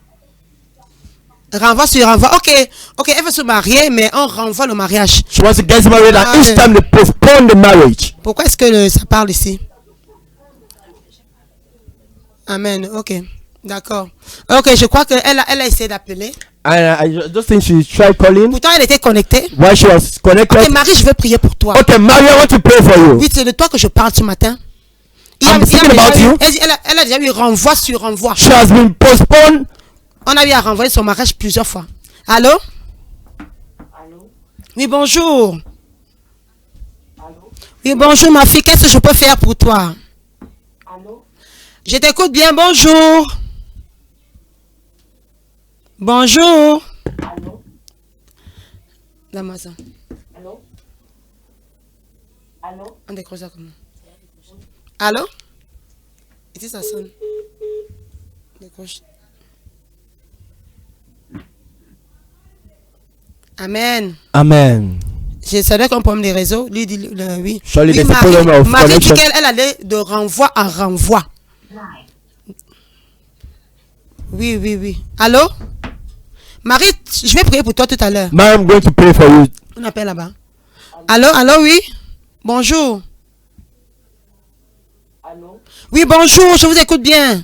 Renvoi sur renvoi. Ok, elle veut se marier, mais on renvoie le mariage. She wants to get married and each time they postpone the marriage. Pourquoi est-ce que ça parle ici? Amen, ok. D'accord. Ok, je crois qu'elle a essayé d'appeler. I just think she tried calling Pourtant, elle était connectée. while she was connected. Ok, Marie, je veux prier pour toi. Okay, Maria, I want to pray for you. Oui, c'est de toi que je parle ce matin. I'm thinking about you. Elle a déjà eu renvoi sur renvoi. She has been postponed. On a eu à renvoyer son mariage plusieurs fois. Allô? Allô? Oui, bonjour. Allô? Oui, bonjour, ma fille. Qu'est-ce que je peux faire pour toi? Allô? Je t'écoute bien. Bonjour. Bonjour. Allô? Donne-moi ça. Allô? Allô? On décroche ça comment? Allô? Ici, ça sonne. Décroche. Amen. Amen. Je savais qu'on problème des réseaux. Lui dit oui. Surely Oui, there's a problem of Marie dit connection. qu'elle allait de renvoi en renvoi. Oui, oui, oui. Allô? Marie, je vais prier pour toi tout à l'heure. Ma'am, I'm going to pray for you. On appelle là-bas. Allô, allô, oui? Bonjour. Allô? Oui, bonjour, je vous écoute bien.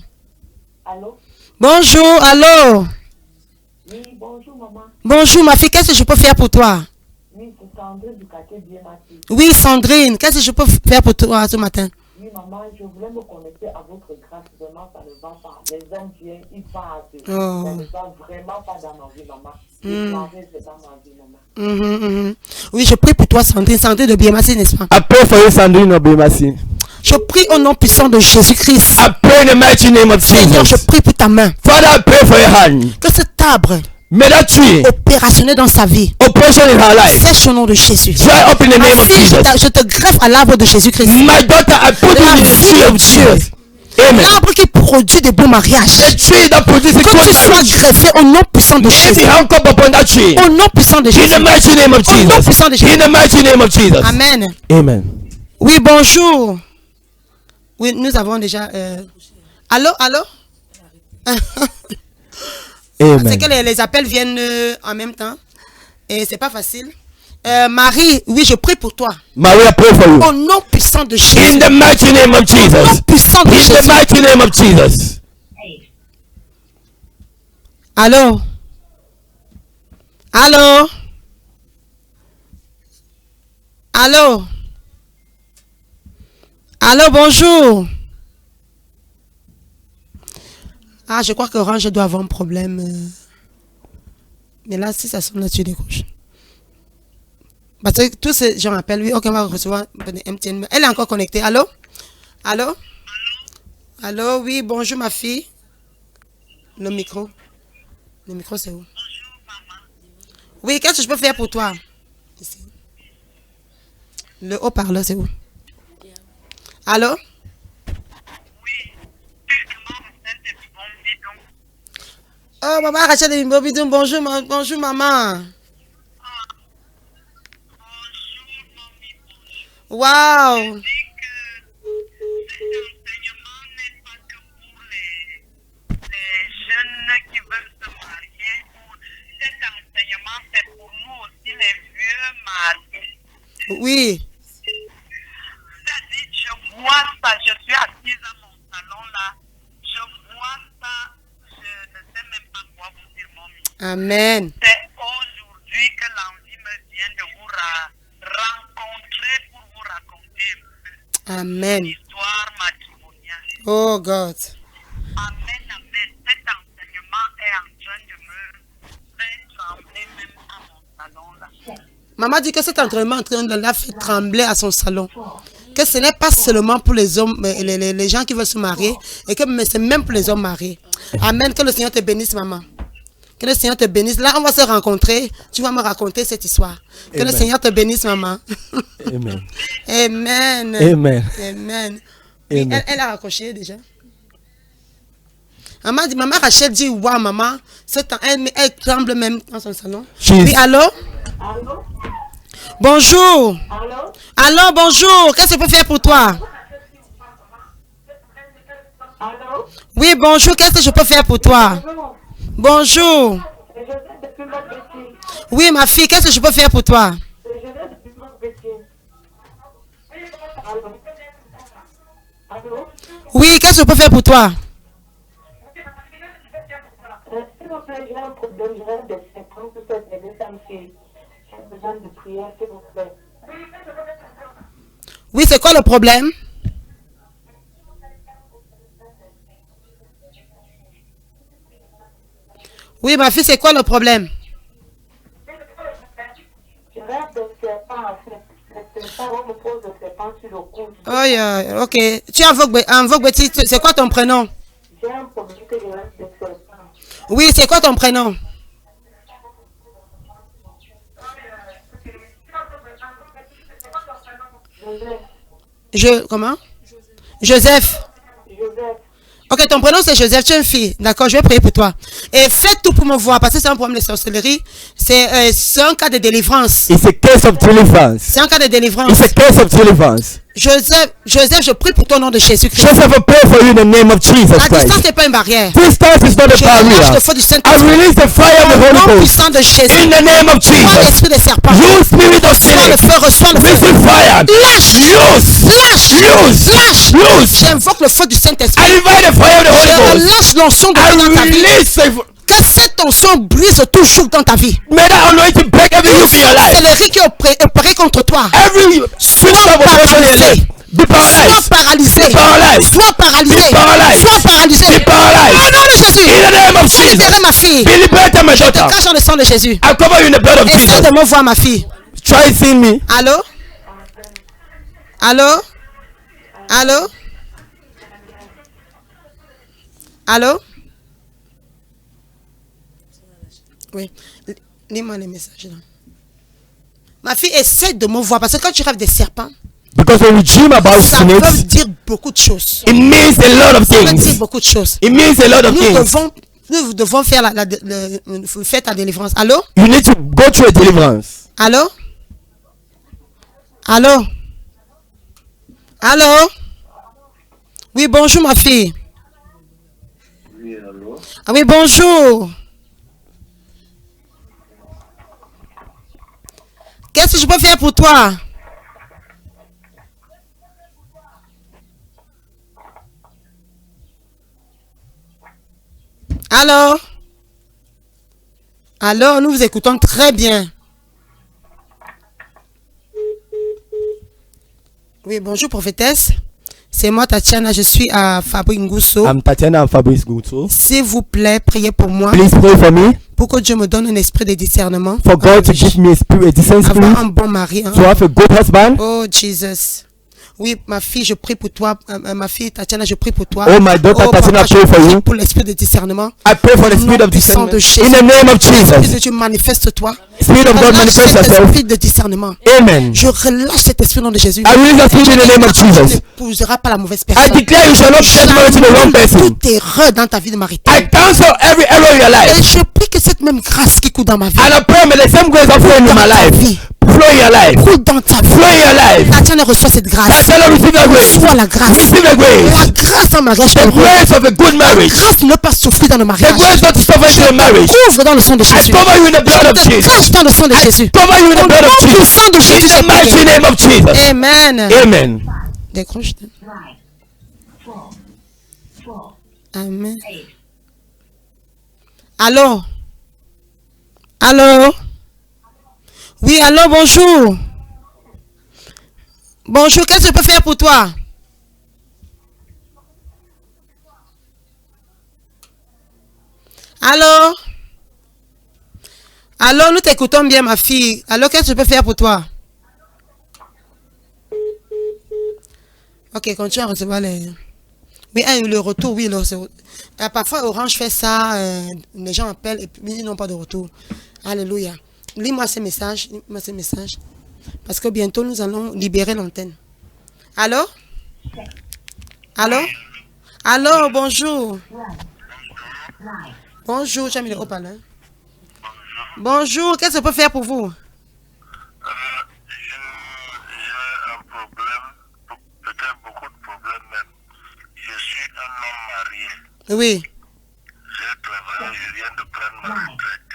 Allô? Bonjour, allô? Oui, bonjour maman. Bonjour, ma fille, qu'est-ce que je peux faire pour toi? Oui, c'est Sandrine du quartier Biémati. Oui, Sandrine, qu'est-ce que je peux faire pour toi ce matin? Oui maman, je voulais me connecter à votre grâce. Vraiment, ça ne va pas. Les hommes viennent, ils passent. Oh. Ça ne va vraiment pas dans ma vie maman. Le mariage, c'est dans ma vie maman. Oui, je prie pour toi, Sandrine, Sandrine de Biémati, n'est-ce pas? I pray for you, Sandrine Obemasi. Je prie au nom puissant de Jésus-Christ. I pray in the mighty name of Seigneur, je Jesus. prie pour ta main. Father, I pray for your hand. Que cet arbre May that tree opérationnel dans sa vie operation in her life sèche au nom de Jésus. dry up in the Ma name of fille, Jesus. je te greffe à l'arbre de Jésus-Christ. My daughter, I put you in the tree of Jesus. Amen. L'arbre qui produit de beaux mariages. The tree that produces Que tu good sois fruit. greffé au nom puissant de May Jésus. the hand come upon that tree. Au nom puissant de In Jésus. the mighty name of Au nom Jesus. puissant de Jésus. In the mighty name of Jesus. Amen. Amen. Oui, bonjour. Oui, nous avons déjà... Allô, allô? C'est Amen. que les appels viennent en même temps. Et c'est pas facile. Marie, oui, je prie pour toi. Maria, pray for you. Au nom puissant de In Jésus. the mighty name of Au nom Jesus. puissant de In the Jésus. mighty name of Jesus. Allô? Allô? Allô? Allô, bonjour. Ah, je crois que Orange doit avoir un problème. Mais là, si ça sonne là, tu décroches. Parce que tous ces gens appellent, oui, ok, on va recevoir MTN. Elle est encore connectée. Allô? Allô? Allô, oui, bonjour ma fille. Le micro. Le micro, c'est où? Oui, qu'est-ce que je peux faire pour toi? Ici. Le haut-parleur, c'est où? Allô? Oh, maman Rachel de Bimbo, bonjour, bonjour maman. Waouh! Oui. C'est-à-dire, je vois ça, je suis assise à mon salon là, je vois ça, je ne sais même pas quoi vous dire, mon ami. Amen. C'est aujourd'hui que l'envie me vient de vous rencontrer pour vous raconter Amen. l'histoire matrimoniale. Oh God. Amen, amen. Cet enseignement est en train de me faire trembler même à mon salon là. Maman dit que cet entraînement est en train de la faire trembler à son salon. Que ce n'est pas seulement pour les hommes, mais les gens qui veulent se marier, et que c'est même pour les hommes mariés. Amen. Que le Seigneur te bénisse, maman. Que le Seigneur te bénisse. Là, on va se rencontrer. Tu vas me raconter cette histoire. Que le Amen. Seigneur te bénisse, maman. Amen. Amen. Amen. Amen. Oui, Amen. elle a raccroché déjà. Maman Rachel dit, waouh, maman, elle tremble même dans son salon. She's- Oui, allô? Allô? Bonjour. Allô? Allô, bonjour. Qu'est-ce que je peux faire pour toi? Allô? Oui, bonjour. Qu'est-ce que je peux faire pour toi? Allô? Bonjour. C'est Joseph depuis mon petit. Oui, ma fille, qu'est-ce que je peux faire pour toi? C'est Joseph depuis mon petit. Allô? Allô? Oui, qu'est-ce que je peux faire pour toi? C'est mon plaît, j'ai un problème, je rêve des serpents, tout ça, ça me fait. J'ai besoin de prière, s'il vous plaît. Oui, c'est quoi le problème? Oui, ma fille, c'est quoi le problème? Je rêve des serpents, en fait. Les serpents, on me pose des serpents sur le cou. Oh, yeah, ok. Tu invoques Betty, c'est quoi ton prénom? J'ai un problème que je rêve des serpents. Oui, c'est quoi ton prénom? Comment? Joseph. Joseph. Ok, ton prénom c'est Joseph, tu es une fille. D'accord, je vais prier pour toi. Et fais tout pour me voir, parce que c'est un problème de sorcellerie. C'est un cas de délivrance. It's a case of deliverance. C'est un cas de délivrance. It's a case of deliverance. Joseph, je prie pour ton nom de Jésus-Christ. Joseph, I pray for you in the name of Jesus La distance Christ. n'est pas une barrière. Distance is not a Je relâche barrier. le feu du I Saint-Esprit. release the fire of the Au Holy nom Ghost puissant de Jésus. in the name of Toi, Jesus. l'esprit des serpents. You spirit of Reçois le sin, feu, reçois le feu. receive fire. Lâche. Use. Lâche. Use. Lâche. Use. J'invoque le feu du Saint-Esprit. I invite the fire of the Holy Je Ghost. relâche l'onction de I Dieu dans ta vie. release the, Que cette onction brise toujours dans ta vie. may that anointing break every yoke in your life. Sorcellerie qui est opérée contre toi. Every switch of oppression in your life. Be Sois paralyzed. paralysé. Be paralyzed. Sois paralysé. Be paralyzed. Sois paralysé. Be paralyzed. Au nom de Jésus. In the name of Sois libérée, Jesus. ma fille. Be liberated, my Je te daughter. cache dans le sang de Jésus. I cover you in the blood of Essaie Jesus. de me voir, ma fille. Try seeing me. Allô? Allô? Allô? Allô? Oui. Lis-moi les messages là. Ma fille, essaie de me voir parce que quand tu rêves des serpents, Because when we dream about ça peut snakes, dire beaucoup de choses. it means a lot of Ça veut dire things. beaucoup de choses. It means a lot of things. Nous devons faire faire ta délivrance. Allô? You need to go through a deliverance. Allô? Allô? Allô? Oui, bonjour ma fille. Oui, allô? Ah oui, bonjour. Qu'est-ce que je peux faire pour toi? Allô? Allô, nous vous écoutons très bien. Oui, bonjour prophétesse. C'est moi Tatiana, je suis à Fabrice Ngusso. I'm Tatiana Fabrice Guto. S'il vous plaît, priez pour moi. Please pray for me. Pour que Dieu me donne un esprit de discernement. For God to give me a spirit, a decent Avoir spirit. un bon mari. Hein. To have a good husband. Oh, Jesus. Oui, ma fille, je prie pour toi. Ma fille Tatiana, je prie pour toi. Oh, my daughter Tatiana, papa, je pray for prie you. pour l'esprit de discernement. I pray for the Au spirit nom of puissant de discernment. Jésus. In the name of Esprit de Jesus. Dieu, manifeste-toi. Spirit of God, Relâche manifest cet yourself. esprit de discernement. Amen. Je relâche cet esprit au nom de Jésus. I release that spirit in the name of Tu Jesus. n'épouseras pas la mauvaise I personne. declare you shall not get married to the wrong person. Toute erreur dans ta vie de maritale. I cancel every error in your Et life. je prie que cette même grâce qui coule dans ma vie And I pray may the same grace of flowing in my life. Flow in your life. coule dans ta vie. Flow in your life. Tatiana reçoit cette grâce. Tatiana, receive that grace. Reçois la grâce. Receive the grace. La grâce en mariage. The grace of a good marriage. Grâce de ne pas souffrir dans le The mariage. grace not to suffer in your marriage. Couvre dans le sang de I Jésus. cover you in the blood of Je te Jesus. cache dans le sang de I Jésus. cover you in the blood of Au nom Jesus. puissant de Jésus, In the j'ai mighty prié. name of Jesus. Amen. Amen. Décroche. Amen. Allô? Allô? Oui, allô, bonjour. Bonjour, qu'est-ce que je peux faire pour toi? Allô? Allô, nous t'écoutons bien, ma fille. Allô, qu'est-ce que je peux faire pour toi? Ok, continue à recevoir les... Oui, le retour, oui. Parfois, Orange fait ça, les gens appellent et puis ils n'ont pas de retour. Alléluia. Lis-moi ces messages, parce que bientôt, nous allons libérer l'antenne. Allô? Allô? Allô, bonjour. Bonjour, j'ai mis le haut-parleur. Bonjour, qu'est-ce que je peux faire pour vous? J'ai un problème, peut-être beaucoup de problèmes même. Je suis un homme marié. Oui. J'ai travaillé, je viens de prendre ma retraite.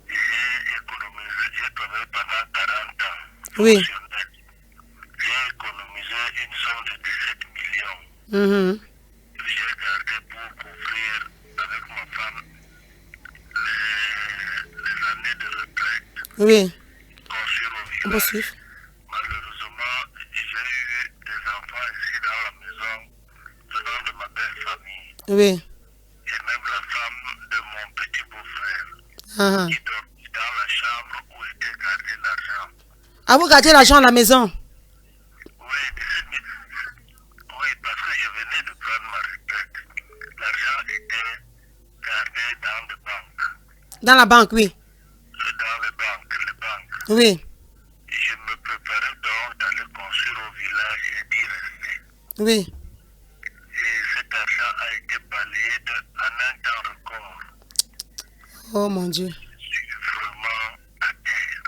J'ai travaillé pendant 40 ans. Oui. J'ai économisé une somme de 17 millions. Mhm. J'ai gardé pour couvrir avec ma femme Oui. construire au On peut village. suivre. Malheureusement, j'ai eu des enfants ici dans la maison venant de ma belle famille Oui. et même la femme de mon petit beau-frère Ah, ah. qui dormait dans la chambre où était gardé l'argent. Ah, vous gardez l'argent à la maison? Oui, oui, parce que je venais de prendre ma retraite. L'argent était gardé dans les banques. Dans la banque, oui. Dans les banques. Oui. Et je me préparais donc d'aller construire au village et d'y rester. Oui. Et cet argent a été balayé en un temps record. Oh mon Dieu. Je suis vraiment à terre.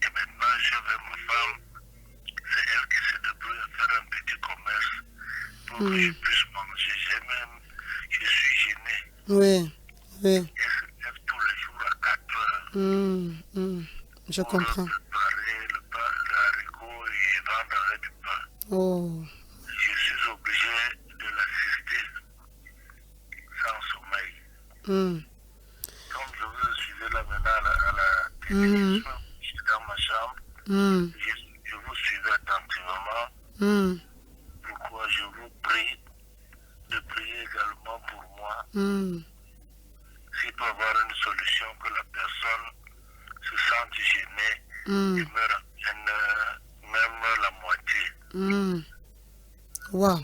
Et maintenant, je vais ma femme. C'est elle qui se débrouille à faire un petit commerce pour que je puisse manger. Je suis gêné. Oui. Oui. Elle se lève tous les jours à 4 heures. Je comprends. Pour préparer le haricot et vendre du pain. Oh. Je suis obligé de l'assister sans sommeil. Comme je vous suivais là maintenant à la télévision, je suis dans ma chambre, je vous suivais attentivement. Pourquoi je vous prie de prier également pour moi, s'il peut y avoir une solution que la personne se sente gênée et me ramène même la moitié. Wow.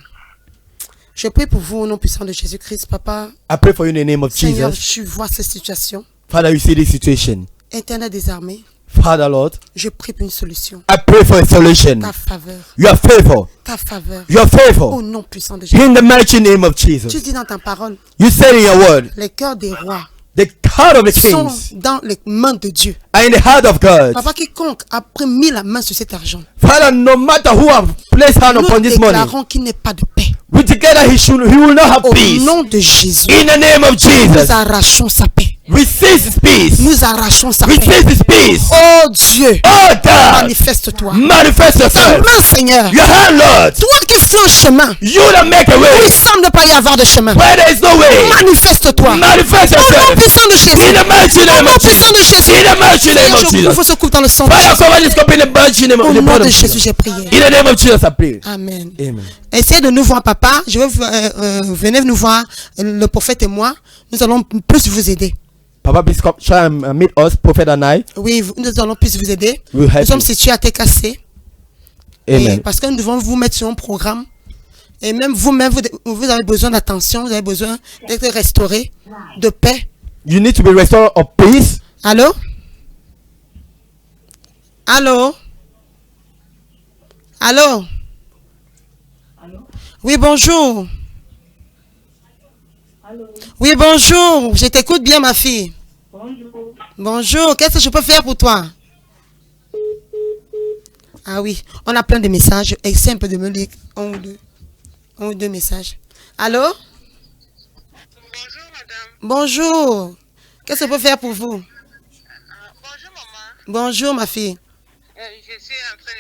Je prie pour vous au nom puissant de Jésus-Christ, Papa. I pray for you in the name of Seigneur, Jesus. tu vois cette situation. Father, you see this situation. Éternel des armées, Father, Lord, je prie pour une solution. I pray for a solution. Ta faveur. Your favor. Ta faveur. Your Au favor. nom puissant de Jésus. In the mighty name of Tu Jesus. dis dans ta parole, You said in your word, les cœurs des rois the heart of the sont kings dans les mains de Dieu. are in the heart of God. Papa, quiconque a mis la main sur cet argent, Father, no matter who have placed hand nous upon this money, déclarons qu'il n'est pas de paix. we together he will not have Au peace. nom de Jésus, In the name of nous Jesus, arrachons sa paix. we seize his peace. Nous arrachons sa We paix. seize his peace. Oh Dieu, Oh God, manifeste-toi. manifest Ta yourself. main, Seigneur. Your hand, Lord. Toi qui fais un chemin, You that make a où way il semble pas y avoir de chemin. where there is no way. Manifeste-toi. Manifest Au nom yourself. puissant de Jésus. In the mighty Au name nom of puissant de Jesus. Jésus. In the mighty name Seigneur, of je Jesus. ouvre ce couple dans le sang de Fire Jésus. cover this cup in the mighty name Au of the nom blood de of Jésus, Jesus. j'ai prié. In the name of Jesus, I pray. Amen. Amen. Essayez de nous voir, papa. Je vais venez nous voir, le prophète et moi. Nous allons plus vous aider. Papa, please come, try and meet us, Prophet and I. Oui, nous allons plus vous aider. We'll help Nous sommes you. situés à TKC. Et Amen. parce que nous devons vous mettre sur un programme. Et même vous-même, vous avez besoin d'attention, vous avez besoin d'être restauré, de paix. You need to be restored of peace. Allô? Allô? Allô? Oui, bonjour. Oui, bonjour. Je t'écoute bien, ma fille. Bonjour. Bonjour. Qu'est-ce que je peux faire pour toi? Ah oui, on a plein de messages. Essaye un peu de me lire un ou deux messages. Allô? Bonjour, madame. Bonjour. Qu'est-ce que je peux faire pour vous? Bonjour, maman. Bonjour, ma fille. Je suis en train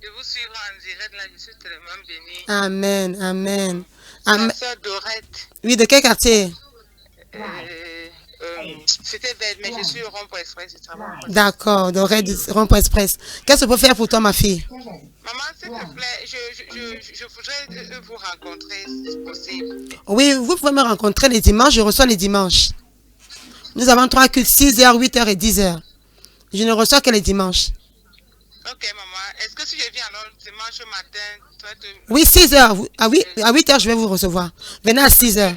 de vous suivre en direct. Là, je suis tellement bénie. Amen, amen. Ma Amen. soeur Dorette. Oui, de quel quartier? C'était bête, mais je suis au Rond-Point Express. Je travaille au Rond-Point. D'accord, de Rond-Point Express. Qu'est-ce que je peux faire pour toi, ma fille? Maman, s'il te plaît, je voudrais vous rencontrer si possible. Oui, vous pouvez me rencontrer les dimanches. Je reçois les dimanches. Nous avons 3 cultes, 6h, 8h et 10h. Je ne reçois que les dimanches. Ok, maman. Est-ce que si je viens alors dimanche matin, toi, Oui, 6h. À 8h, je vais vous recevoir. Venez à 6h.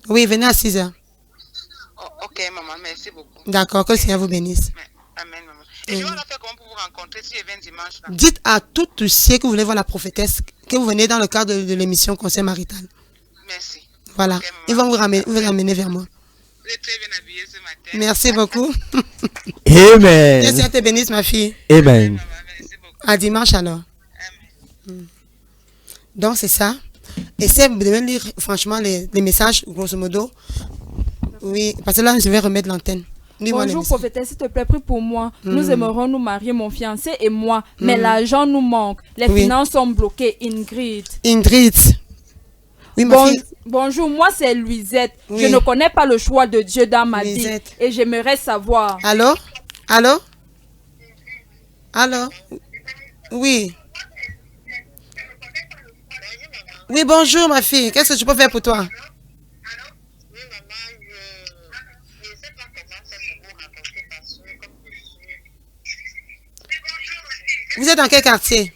Oui, venez à 6h. Oh, ok, maman, merci beaucoup. D'accord, que le Seigneur vous bénisse. Amen, maman. Et je vais alors faire comment pour vous rencontrer si je viens dimanche là. Dites à toutes ceux que vous voulez voir la prophétesse que vous venez dans le cadre de l'émission Conseil marital. Merci. Voilà. Ok, maman. Ils vont vous ramener vers moi. Vous êtes très bien habillée ce matin. Merci beaucoup. Amen. Que le Seigneur te bénisse, ma fille. Amen. Maman, merci beaucoup. À dimanche alors. Amen. Donc c'est ça. Essayez de me lire franchement les messages, grosso modo. Oui, parce que là, je vais remettre l'antenne. Lis-moi les Bonjour messages. prophétesse, s'il te plaît, prie pour moi. Nous aimerions nous marier, mon fiancé et moi, mais l'argent nous manque. Les Oui. finances sont bloquées. Ingrid. Ingrid. Oui, ma fille. Bonjour, moi c'est Louisette. Oui. Je ne connais pas le choix de Dieu dans ma Louisette. vie et j'aimerais savoir. Allô? Allô? Allô? Oui. Oui, bonjour ma fille. Qu'est-ce que je peux faire pour toi? Vous êtes dans quel quartier?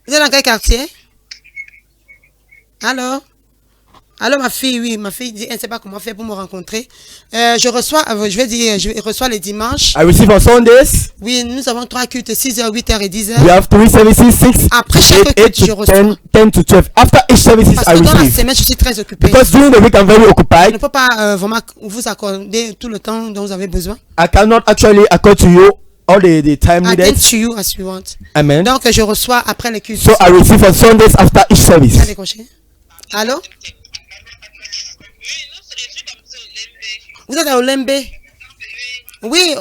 Vous êtes dans quel quartier? Allô? Allô, ma fille, oui, ma fille dit, elle ne sait pas comment faire pour me rencontrer. Je reçois les dimanches. I receive on Sundays. Oui, nous avons 3 cultes, 6h, 8h et 10h. We have 3 services, 6, Après chaque 8 culte, je to reçois. 10 to 12. After each services, Parce I que dans la receive. semaine, je suis très occupée. Because during the week, I'm very Je ne occupied. peux pas vraiment vous accorder tout le temps dont vous avez besoin. I cannot actually accord to you all the time I needed. get to you as you want. Amen. Donc, je reçois après les cultes. So I receive on Sundays after each service. Allez, décrocher. Allô? Vous êtes à Olembe? Oui,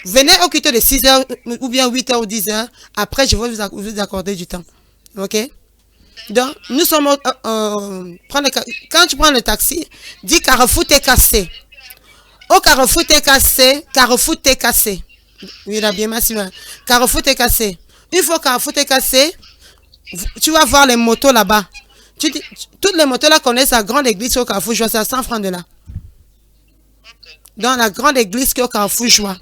venez au culte de 6h ou bien 8h ou 10h. Après, je vais vous accorder du temps. Ok? Donc, nous sommes quand tu prends le taxi, dis Carrefour t'est cassé. Au Carrefour t'est cassé, Carrefour t'est cassé. Oui, il a bien, merci. Carrefour t'est cassé. Une fois Carrefour t'est cassé, tu vas voir les motos là-bas. Toutes les motos là connaissent la grande église au Carrefour Joie, c'est à 100 francs de là. Dans la grande église qui est au Carrefour Joie.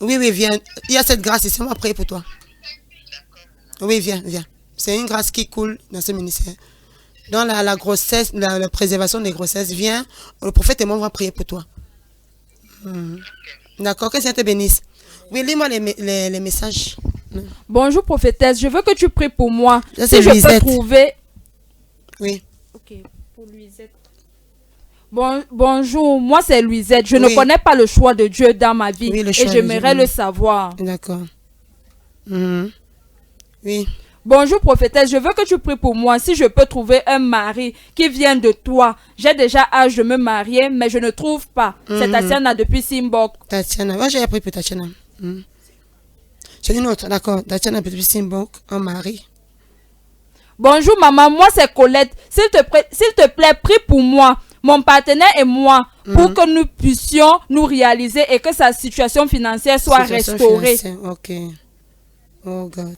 Oui, viens. Il y a cette grâce ici, on va prier pour toi. Oui, viens. C'est une grâce qui coule dans ce ministère. Dans la grossesse, la préservation des grossesses, viens. Le prophète et moi, on va prier pour toi. D'accord, que Dieu te bénisse. Oui, lis-moi les messages. Bonjour prophétesse, je veux que tu pries pour moi. Ça, Si c'est je peux Louisette. trouver... Oui. Ok, pour Louisette. Bonjour, moi c'est Louisette. Je ne Oui. connais pas le choix de Dieu dans ma vie Oui, le et choix de j'aimerais Dieu. le savoir. D'accord. Oui. Bonjour prophétesse, je veux que tu pries pour moi. Si je peux trouver un mari qui vient de toi. J'ai déjà âge de me marier, mais je ne trouve pas. C'est Tatiana depuis Simbok. Tatiana. Moi, j'ai appris pour Tatiana. J'ai une autre, d'accord. Tatiana depuis Simbok, un mari. Bonjour maman, moi c'est Colette. S'il te plaît, prie pour moi, mon partenaire et moi, pour que nous puissions nous réaliser et que sa situation financière soit Situation restaurée. financière, ok. Oh God.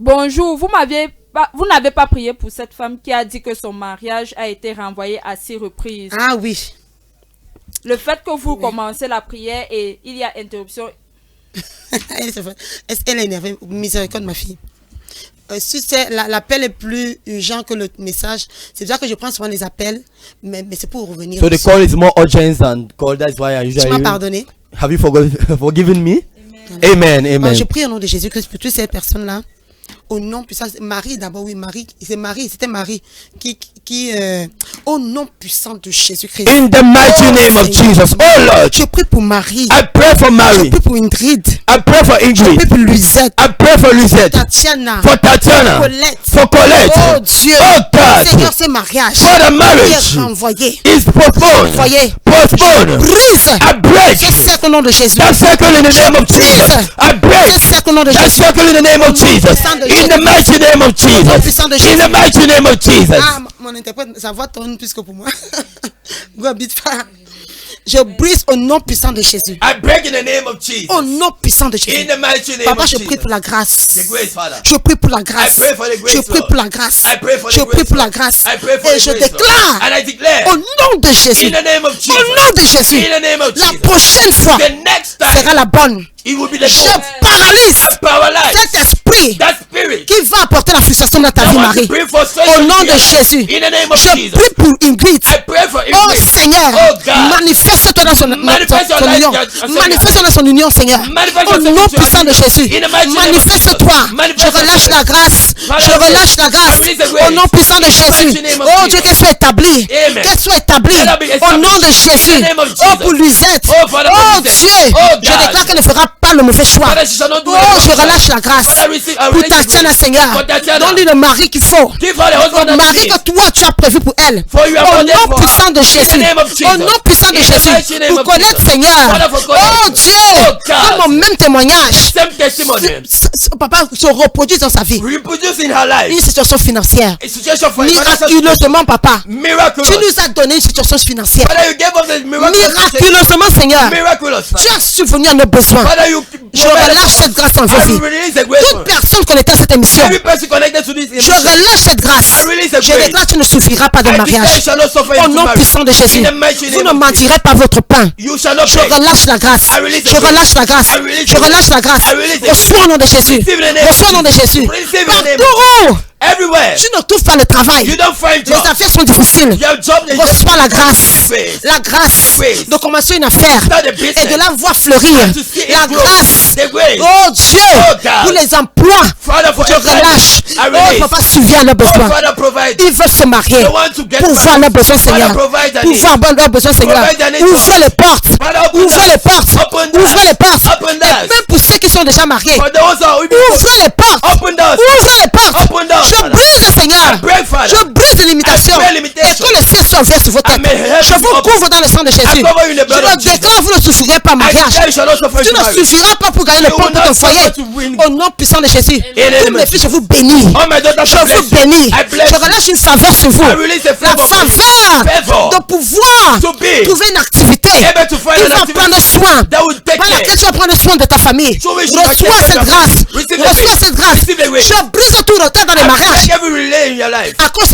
Bonjour, vous n'avez pas prié pour cette femme qui a dit que son mariage a été renvoyé à 6 reprises. Ah oui. Le fait que vous commencez la prière et il y a interruption. Elle est énervée. Miséricorde, ma fille. Si c'est l'appel est plus urgent que le message, c'est pour ça que je prends souvent les appels, mais c'est pour revenir. So the call is more urgent than call. That's why I Tu m'as usually. pardonné? Have you forgiven me? Amen. Alors, je prie au nom de Jésus-Christ pour toutes ces personnes-là. Au nom puissant, Marie d'abord, oui, c'était Marie qui au nom puissant de Jésus-Christ. In the mighty name of Jesus. Oh Lord. Je prie pour Marie. I pray for Je Mary. prie pour Ingrid. I pray for Je prie Ingrid. pour Louisette. I pray for Lucette. Tatiana. For Tatiana. Colette. For Colette. Oh Dieu. Oh God. Seigneur, ce mariage. For the marriage. Qui est renvoyé. Is postponed. Voyez. Postponed. Brise. I break. Ce cercle au nom de Jésus. That circle in the name of Jesus. I break. Ce cercle au nom de That Jésus. circle in the name of Jesus. In the mighty name of Jesus. In the mighty name of Jesus. Ah, mon interprète, sa voix tourne plus que pour moi. Go habite pas. Je brise au nom puissant de Jésus. I break in the name of Jesus. Au nom puissant de Jésus. In the mighty name Papa, of je Jesus. prie pour la grâce. The grace, Father. Je prie pour la grâce. I pray for the grace, Je prie Lord. pour la grâce. I pray for the Je grace, prie pour la Lord. grâce. I pray for Et the je grace, Lord. déclare And I declare au nom de Jésus. in the name of Jesus. Au nom de Jésus. In the name of La Jesus. prochaine fois The next time sera la bonne. it will be the Je goal. paralyse I paralyze cet esprit that spirit qui va apporter la frustration dans ta that vie, wants to Marie. bring frustration Au nom to de your Jésus. life. In the name of Je Jesus. prie pour Ingrid. I pray for Oh Ingrid. Seigneur, Oh God. manifeste-toi dans son Manifeste your son life, union. your- Manifeste-toi dans son union, Seigneur. Manifeste Au yourself nom into your puissant de union. Jésus. In the mighty name of Manifeste-toi. Jesus. Manifeste Je relâche yourself. la grâce. Father, Je relâche la grâce. I release the grace. Au nom puissant de In the Jésus. mighty name of Oh Jesus. Dieu, qu'elle soit établie. Amen. Qu'elle soit établie. Let her be Au nom de established. Jésus. In the name of Oh Jesus. pour Lusette. Oh, Father, Oh for Lusette. Dieu. Oh, Je God. déclare qu'elle ne fera pas le mauvais choix. Father, she shall not do Oh, it. je relâche la grâce. Father, I Pour release the Tatiana, grace. Seigneur. For Tatiana. Donne-lui le mari qu'il faut. Give her the husband Le that she mari needs. que toi tu as prévu pour elle. For you have Au ordained nom for her. puissant de In the Jésus. name of Jesus. Au nom puissant de In the Jésus. mighty name Pour of connaître, Jesus. Seigneur. Father, for Oh connaître. Dieu. Oh, God. Que mon même témoignage. Same testimony. Papa se reproduise dans sa vie. Reproduce in her life. Une situation financière. A situation for Miraculeusement, papa. Miraculous. Tu nous as donné une situation financière. Father, you gave us the miraculous. Miraculeusement, Seigneur. Miraculous. Tu as subvenu à nos besoins. Father, you Je relâche cette grâce en vos vies. release the grace. Toute personne connectée à cette émission, Every person connected to this je relâche cette grâce. Je déclare que tu ne souffriras pas de mariage. Au nom puissant de Jésus, vous ne mentirez pas votre pain. You shall not Je beg. relâche la grâce. Je relâche la grâce. Je relâche la grâce. Reçois au nom de Jésus. Reçois au nom de Jésus. Partout où Everywhere. tu ne trouves pas le travail, You don't find les job. affaires sont difficiles. Your job is Reçois la grâce. Grace. La grâce Grace. de commencer une affaire Start a business. et de la voir fleurir. And to see it La grow. grâce. The grace. Oh Dieu, Oh, God. pour les emplois. Father, for Je everybody. relâche. I Oh release. papa, subviens à leurs Oh, besoins. Father, provide. Ils veulent se marier. They want to get Pour married. voir leurs besoins, Seigneur. Father, provide their Pour needs. voir leurs besoins, Seigneur. Provide their needs. Ouvrez les portes. Father, open Ouvrez that. les portes. Open that. Ouvrez les portes. Open Et that. même pour ceux qui sont déjà mariés. For those who Ouvrez les portes. Open doors. Ouvrez les portes. Open doors, Je Father. brise, Seigneur. I break, Father. Je brise les limitations. I break Et limitation. que le ciel soit ouvert sur vos têtes. I may help Je you vous open. couvre dans le sang de Jésus. I cover you in the blood Je of le Jesus. déclare, vous ne souffrirez pas I mariage. tell you shall not suffer Tu to ne marry. suffiras pas pour gagner le You pain will pour not ton foyer. suffer to win. Au nom puissant de Jésus. In the Toutes name mes of filles, je vous bénis. All my daughters Je are vous blessed. bénis. I bless Je you. relâche une faveur sur vous. I release a La favor for you. faveur Favor. de pouvoir To be trouver une activité. able to find Il an va activity prendre soin. that will take Par care. laquelle tu vas prendre soin de ta famille. So we should Reçois take care cette of grâce. your family. Receive the Reçois grace. cette grâce. Receive the grace. Je brise tout retard dans les I mariages. break every relay in your life. À cause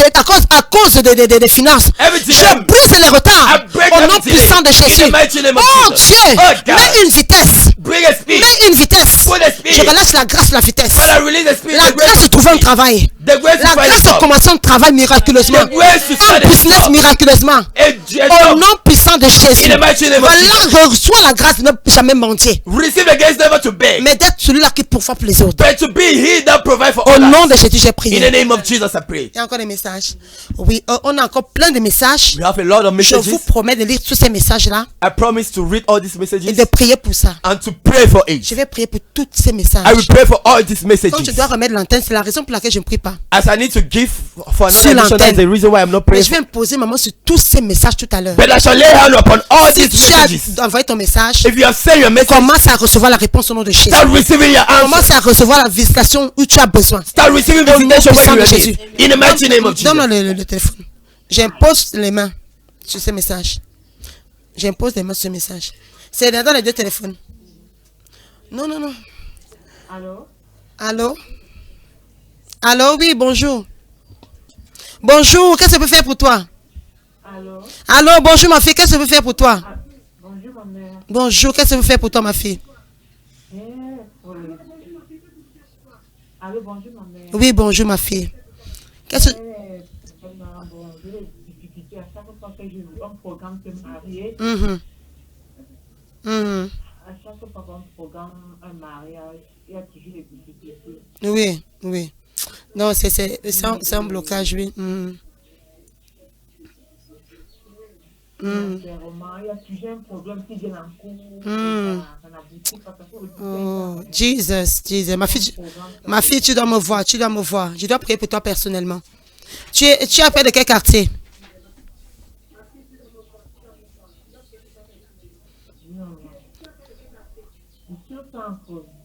des finances. Everything. Je brise les retards. I break Au nom everything. puissant de In Jésus. the mighty name of Oh Jesus. Dieu. Oh, God. Mets une vitesse. Bring a speed. Mets une vitesse. Put a speed. Je relâche la grâce de la vitesse. Father, release the speed. La The grace grâce de to trouver un speed. travail. The grace to La find a grâce de job. commencer un travail miraculeusement. The grace to Un start a business job. miraculeusement. A Au job. nom puissant de Jésus. In the mighty name of Jesus. Voilà, reçois la grâce de ne jamais mentir. Receive the grace never to beg, Mais d'être celui-là qui pourvoit pour les autres. but to be he that provide for Au others. nom de Jésus, j'ai In prié. the name of Jesus, I pray. Il y a encore des messages. Oui, on a encore plein de messages. We have a lot of Je messages. vous promets de lire tous ces messages-là I promise to read all these et messages de prier pour ça. and to pray for it. Je vais prier pour tous ces messages. I will pray for all these Quand messages. je dois remettre l'antenne, c'est la raison pour laquelle je ne prie pas. As I need to give for Sur another mission, that's the reason why I'm not Mais praying. je vais me poser, maman, sur tous ces messages tout à l'heure. But I shall lay hand upon all Si these tu messages. as envoyé ton message, If you have sent your message, commence à recevoir la réponse au nom de Jésus. start receiving your Commence answer. à recevoir la visitation où tu as besoin. Start receiving Au nom visitation puissant when de you are Jésus. in. In the mighty name of Jesus. Donne-moi le téléphone. J'impose les mains sur ce message. J'impose les mains sur ce message. C'est dans les deux téléphones. Non, non, non. Allô? Allô? Allô, oui, bonjour. Bonjour, qu'est-ce que je peux faire pour toi? Allô? Allô, bonjour ma fille, qu'est-ce que je peux faire pour toi? Bonjour, ma mère. Bonjour, qu'est-ce que je peux faire pour toi ma fille? Allô, bonjour, ma mère. Oui, bonjour ma fille. Qu'est-ce que... Bon, j'ai des difficultés à chaque fois que j'ai un programme de mariage. Mhm. Mhm. À chaque fois qu'on programme un mariage, il y a toujours des difficultés. Oui, oui. Non, c'est un blocage, oui. Mhm. Mhm. Il y a toujours un problème qui vient en cours. Ça n'aboutit pas parce que Oh, Jesus. Ma fille, tu dois me voir, Je dois prier pour toi personnellement. Tu as peur de quel quartier?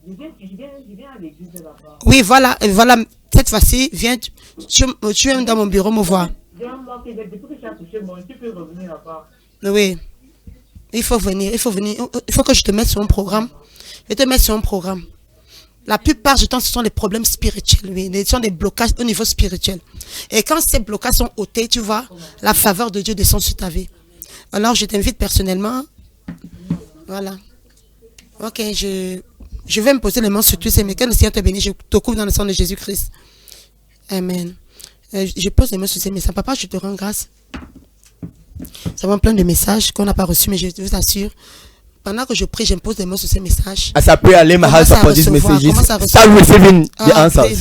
Je viens à l'église là-bas. Oui, voilà. Cette fois-ci, viens, tu viens dans mon bureau me voir. J'ai un mois que depuis que j'ai accouché, tu peux revenir là-bas. Oui. Il faut venir. Il faut que je te mette sur un programme. Je vais te mettre sur un programme. La plupart du temps, ce sont des problèmes spirituels. Oui. Ce sont des blocages au niveau spirituel. Et quand ces blocages sont ôtés, tu vois, la faveur de Dieu descend sur ta vie. Alors, je t'invite personnellement. Voilà. Ok, je vais me poser les mains sur tous ces mais que le Seigneur te bénisse. Je te couvre dans le sang de Jésus-Christ. Amen. Je pose les mains sur ces messages. Papa, je te rends grâce. Nous avons plein de messages qu'on n'a pas reçus, mais je vous assure, pendant que je prie, j'impose les mains sur ces messages. As I pray, I lay my hands upon these messages. Start receiving the answers.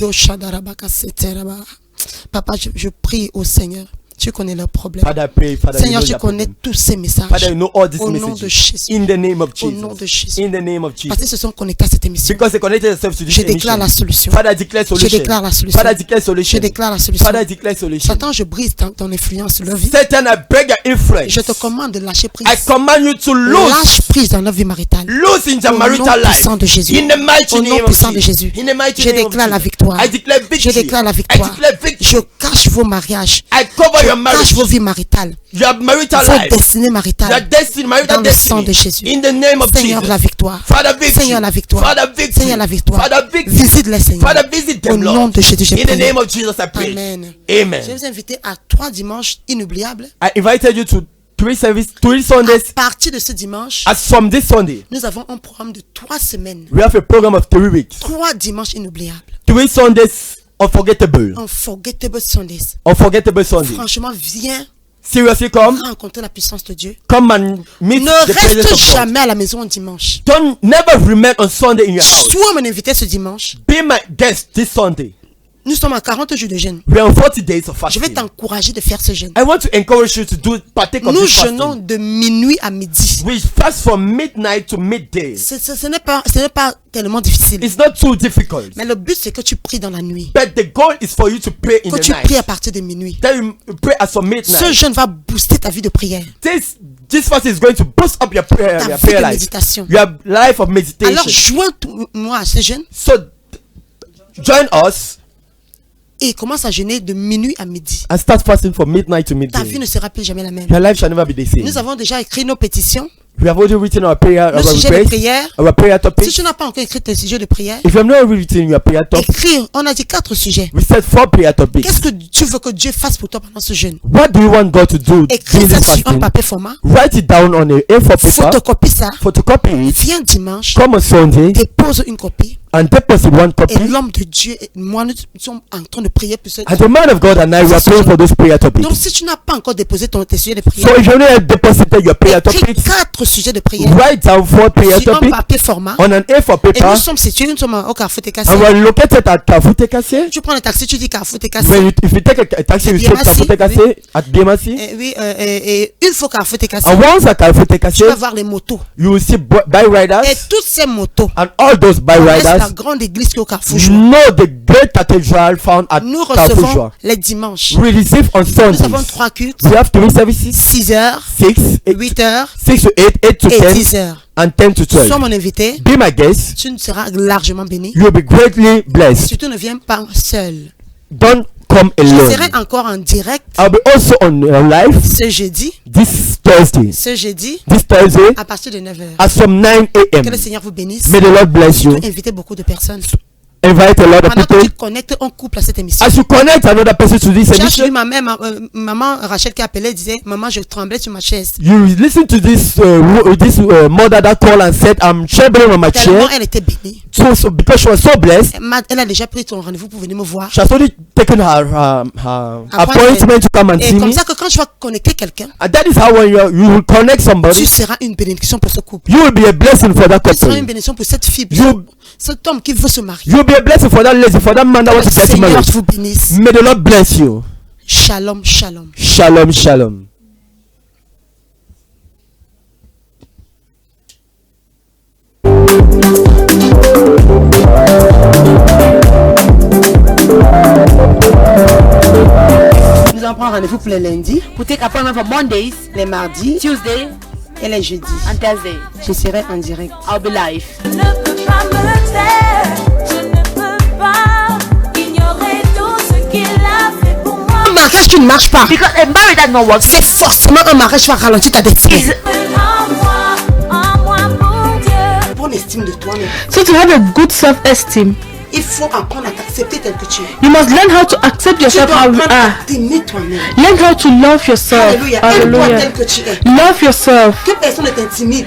Papa, je prie au Seigneur. Tu connais leurs problèmes. Father, I pray, Father, you Seigneur, know tu their connais problem. tous ces messages. Father, you know all these Au nom de messages. Jésus. In the name of Au nom de Jesus. Jésus. In the name of Parce Jesus. qu'ils se sont connectés à cette émission. Because they connected themselves to this Je déclare la emission. solution. Father, I declare Je solution. déclare la solution. Father, I declare Je solution. déclare la solution. Father, I declare solution. Satan, je brise ton influence sur leur vie. Satan, I break your influence. Je te commande de lâcher prise. I command you to lose. Lâche prise dans leur vie maritale. Lose in your Au nom marital life. puissant de Jésus. In the mighty Au nom name of puissant de Jesus. Jésus. In the mighty Je name of déclare la Jesus. victoire. I declare victory. Je déclare la victoire. I declare victory. Je cache vos mariages. I cover your Je marriage. cache vos vies maritales. Your marital Vos life. destinées Your maritales. destiny, marital Dans le sang destiny. de Jésus. In the name of Seigneur, Jesus. la victoire. Father, victory. Seigneur, la victoire. Father, victory. Seigneur, la victoire. Father, victory. Visite-les, Seigneur. Father, visit Au them, nom Lord. de Jésus, j'ai In the prié. name of Jesus, I pray. Amen. Amen. Je vais vous inviter à 3 dimanches inoubliables. I invited you to 3 Sundays. À partir de ce dimanche, As from this Sunday, nous avons un programme de 3 semaines. we have a program of 3 weeks. 3 dimanches inoubliables. 3 Sundays unforgettable. Unforgettable Sundays. Unforgettable Sunday. Franchement, viens Seriously, come. rencontrer la puissance de Dieu. Come and meet Ne the presence reste of God. jamais à la maison un dimanche. Don't never remain on Sunday in your house. Sois mon invité ce dimanche. Be my guest this Sunday. Nous sommes à 40 jours de jeûne. We are on 40 days of Je vais fasting. t'encourager de faire ce jeûne. I want to encourage you to partake of Nous this jeûnons fasting. de minuit à midi. We fast from midnight to midday. Ce n'est pas tellement difficile. It's not too difficult. Mais le but, c'est que tu pries dans la nuit. But the goal is for you to pray in Que the tu pries à night. partir de minuit. Then you pray as from Ce midnight. jeûne va booster ta vie de prière. This fast is going to boost up your prayer, Ta your vie prayer de life. méditation. Your life of Alors, meditation. joins-moi à ce jeûne So join us et commence à jeûner de minuit à midi. and start fasting from midnight to Ta vie midday. ne sera plus jamais la même. Your life shall never be the same. Nous avons déjà écrit nos pétitions, We have already written our prayer, nos our sujets de request, prière. our prayer Si topic. tu n'as pas encore écrit tes sujets de prière, If you have not written your prayer topic, écris. On a dit 4 sujets. we said 4 prayer topics. Qu'est-ce que tu veux que Dieu fasse pour toi pendant ce jeûne? What do you want God to do Écris during ça this sur un fasting? papier format. Write it down on a A4 paper, Photocopie ça. photocopy it, Viens dimanche, come on Sunday dépose une copie. and deposit one Et copy. l'homme de Dieu et moi, nous sommes en train de prier pour ce. And the man of God and I were praying for those prayer Donc, topics. si tu n'as pas encore déposé tes sujets de So prière, if you only have deposited your prayer écris topics, 4 sujets de prière write down 4 prayer sur un topics papier format. on an A4 Et paper, nous sommes situés, nous sommes au Carrefour TKC. and we're located at Carrefour Tekase. Tu prends le taxi, tu dis Carrefour TKC. If you take a taxi, you say Biemasi, Carrefour Tekase at Biemasi. Oui, et une fois Carrefour TKC, And once at Carrefour tu vas Tekase, voir les motos. you will see bike Et riders toutes ces motos, and all those bike c'est la riders grande église qui est au Carrefour. know the great cathedral found at Nous Carrefour recevons Joie. les dimanches. We receive on Nous avons Sundays. 3 cultes, We have 3 services, 6 heures, 6, 8 heures 6 to 8, 8 to et 10, 10 heures. and 10 to Sois 12. mon invité, Be my guest. tu seras largement béni. You will be greatly blessed. Surtout ne viens pas seul. Don't come Je alone. serai encore en direct I'll be also on live ce jeudi, this Thursday. This Thursday à partir de 9h. as from 9 Que le a.m. Seigneur vous bénisse. May the Lord bless you. Invitez beaucoup de personnes. Invite a lot of Pendant que people. tu te connectes un couple à cette émission. As you connect another person to this J'ai emission, suivi maman Rachel qui appelait, disait, maman, je tremblais sur ma chaise. you listen to this mother that called and said, I'm trembling on my Tellement chair. elle était bénie. So because she was so blessed, Elle a déjà pris son rendez-vous pour venir me voir. she has already taken her appointment to come and Et see comme me. ça que quand tu vas connecter quelqu'un, And that is how when you will connect somebody, tu seras une bénédiction pour ce couple. you will be a blessing for that Tu seras une couple. bénédiction pour cette fille, You- cet homme qui veut se marier. You will be a blessing for that lady, for that man that Que wants le to get Seigneur married. vous bénisse. May the Lord bless you. Shalom, shalom. Shalom, shalom. Nous allons prendre rendez-vous pour les lundis, We take appointment for Mondays, les mardis Tuesday, et les jeudis. and Thursday. Je serai en direct. I'll be live. Je ne peux pas me taire, je ne peux pas ignorer tout ce qu'il a fait pour moi. Un mariage qui ne marche pas, Because a marriage that not work c'est forcément un mariage qui va ralentir ta destinée. is En moi pour Dieu. Bonne estime de toi-même. So to have a good self-esteem, Il faut apprendre à t'accepter tel que tu es. you must learn how to accept Tu yourself dois how you apprendre are. à t'aimer toi-même. Learn how to love yourself. Alléluia. Aime-toi Hallelujah. tel que tu es. Love yourself. Que personne ne t'intimide.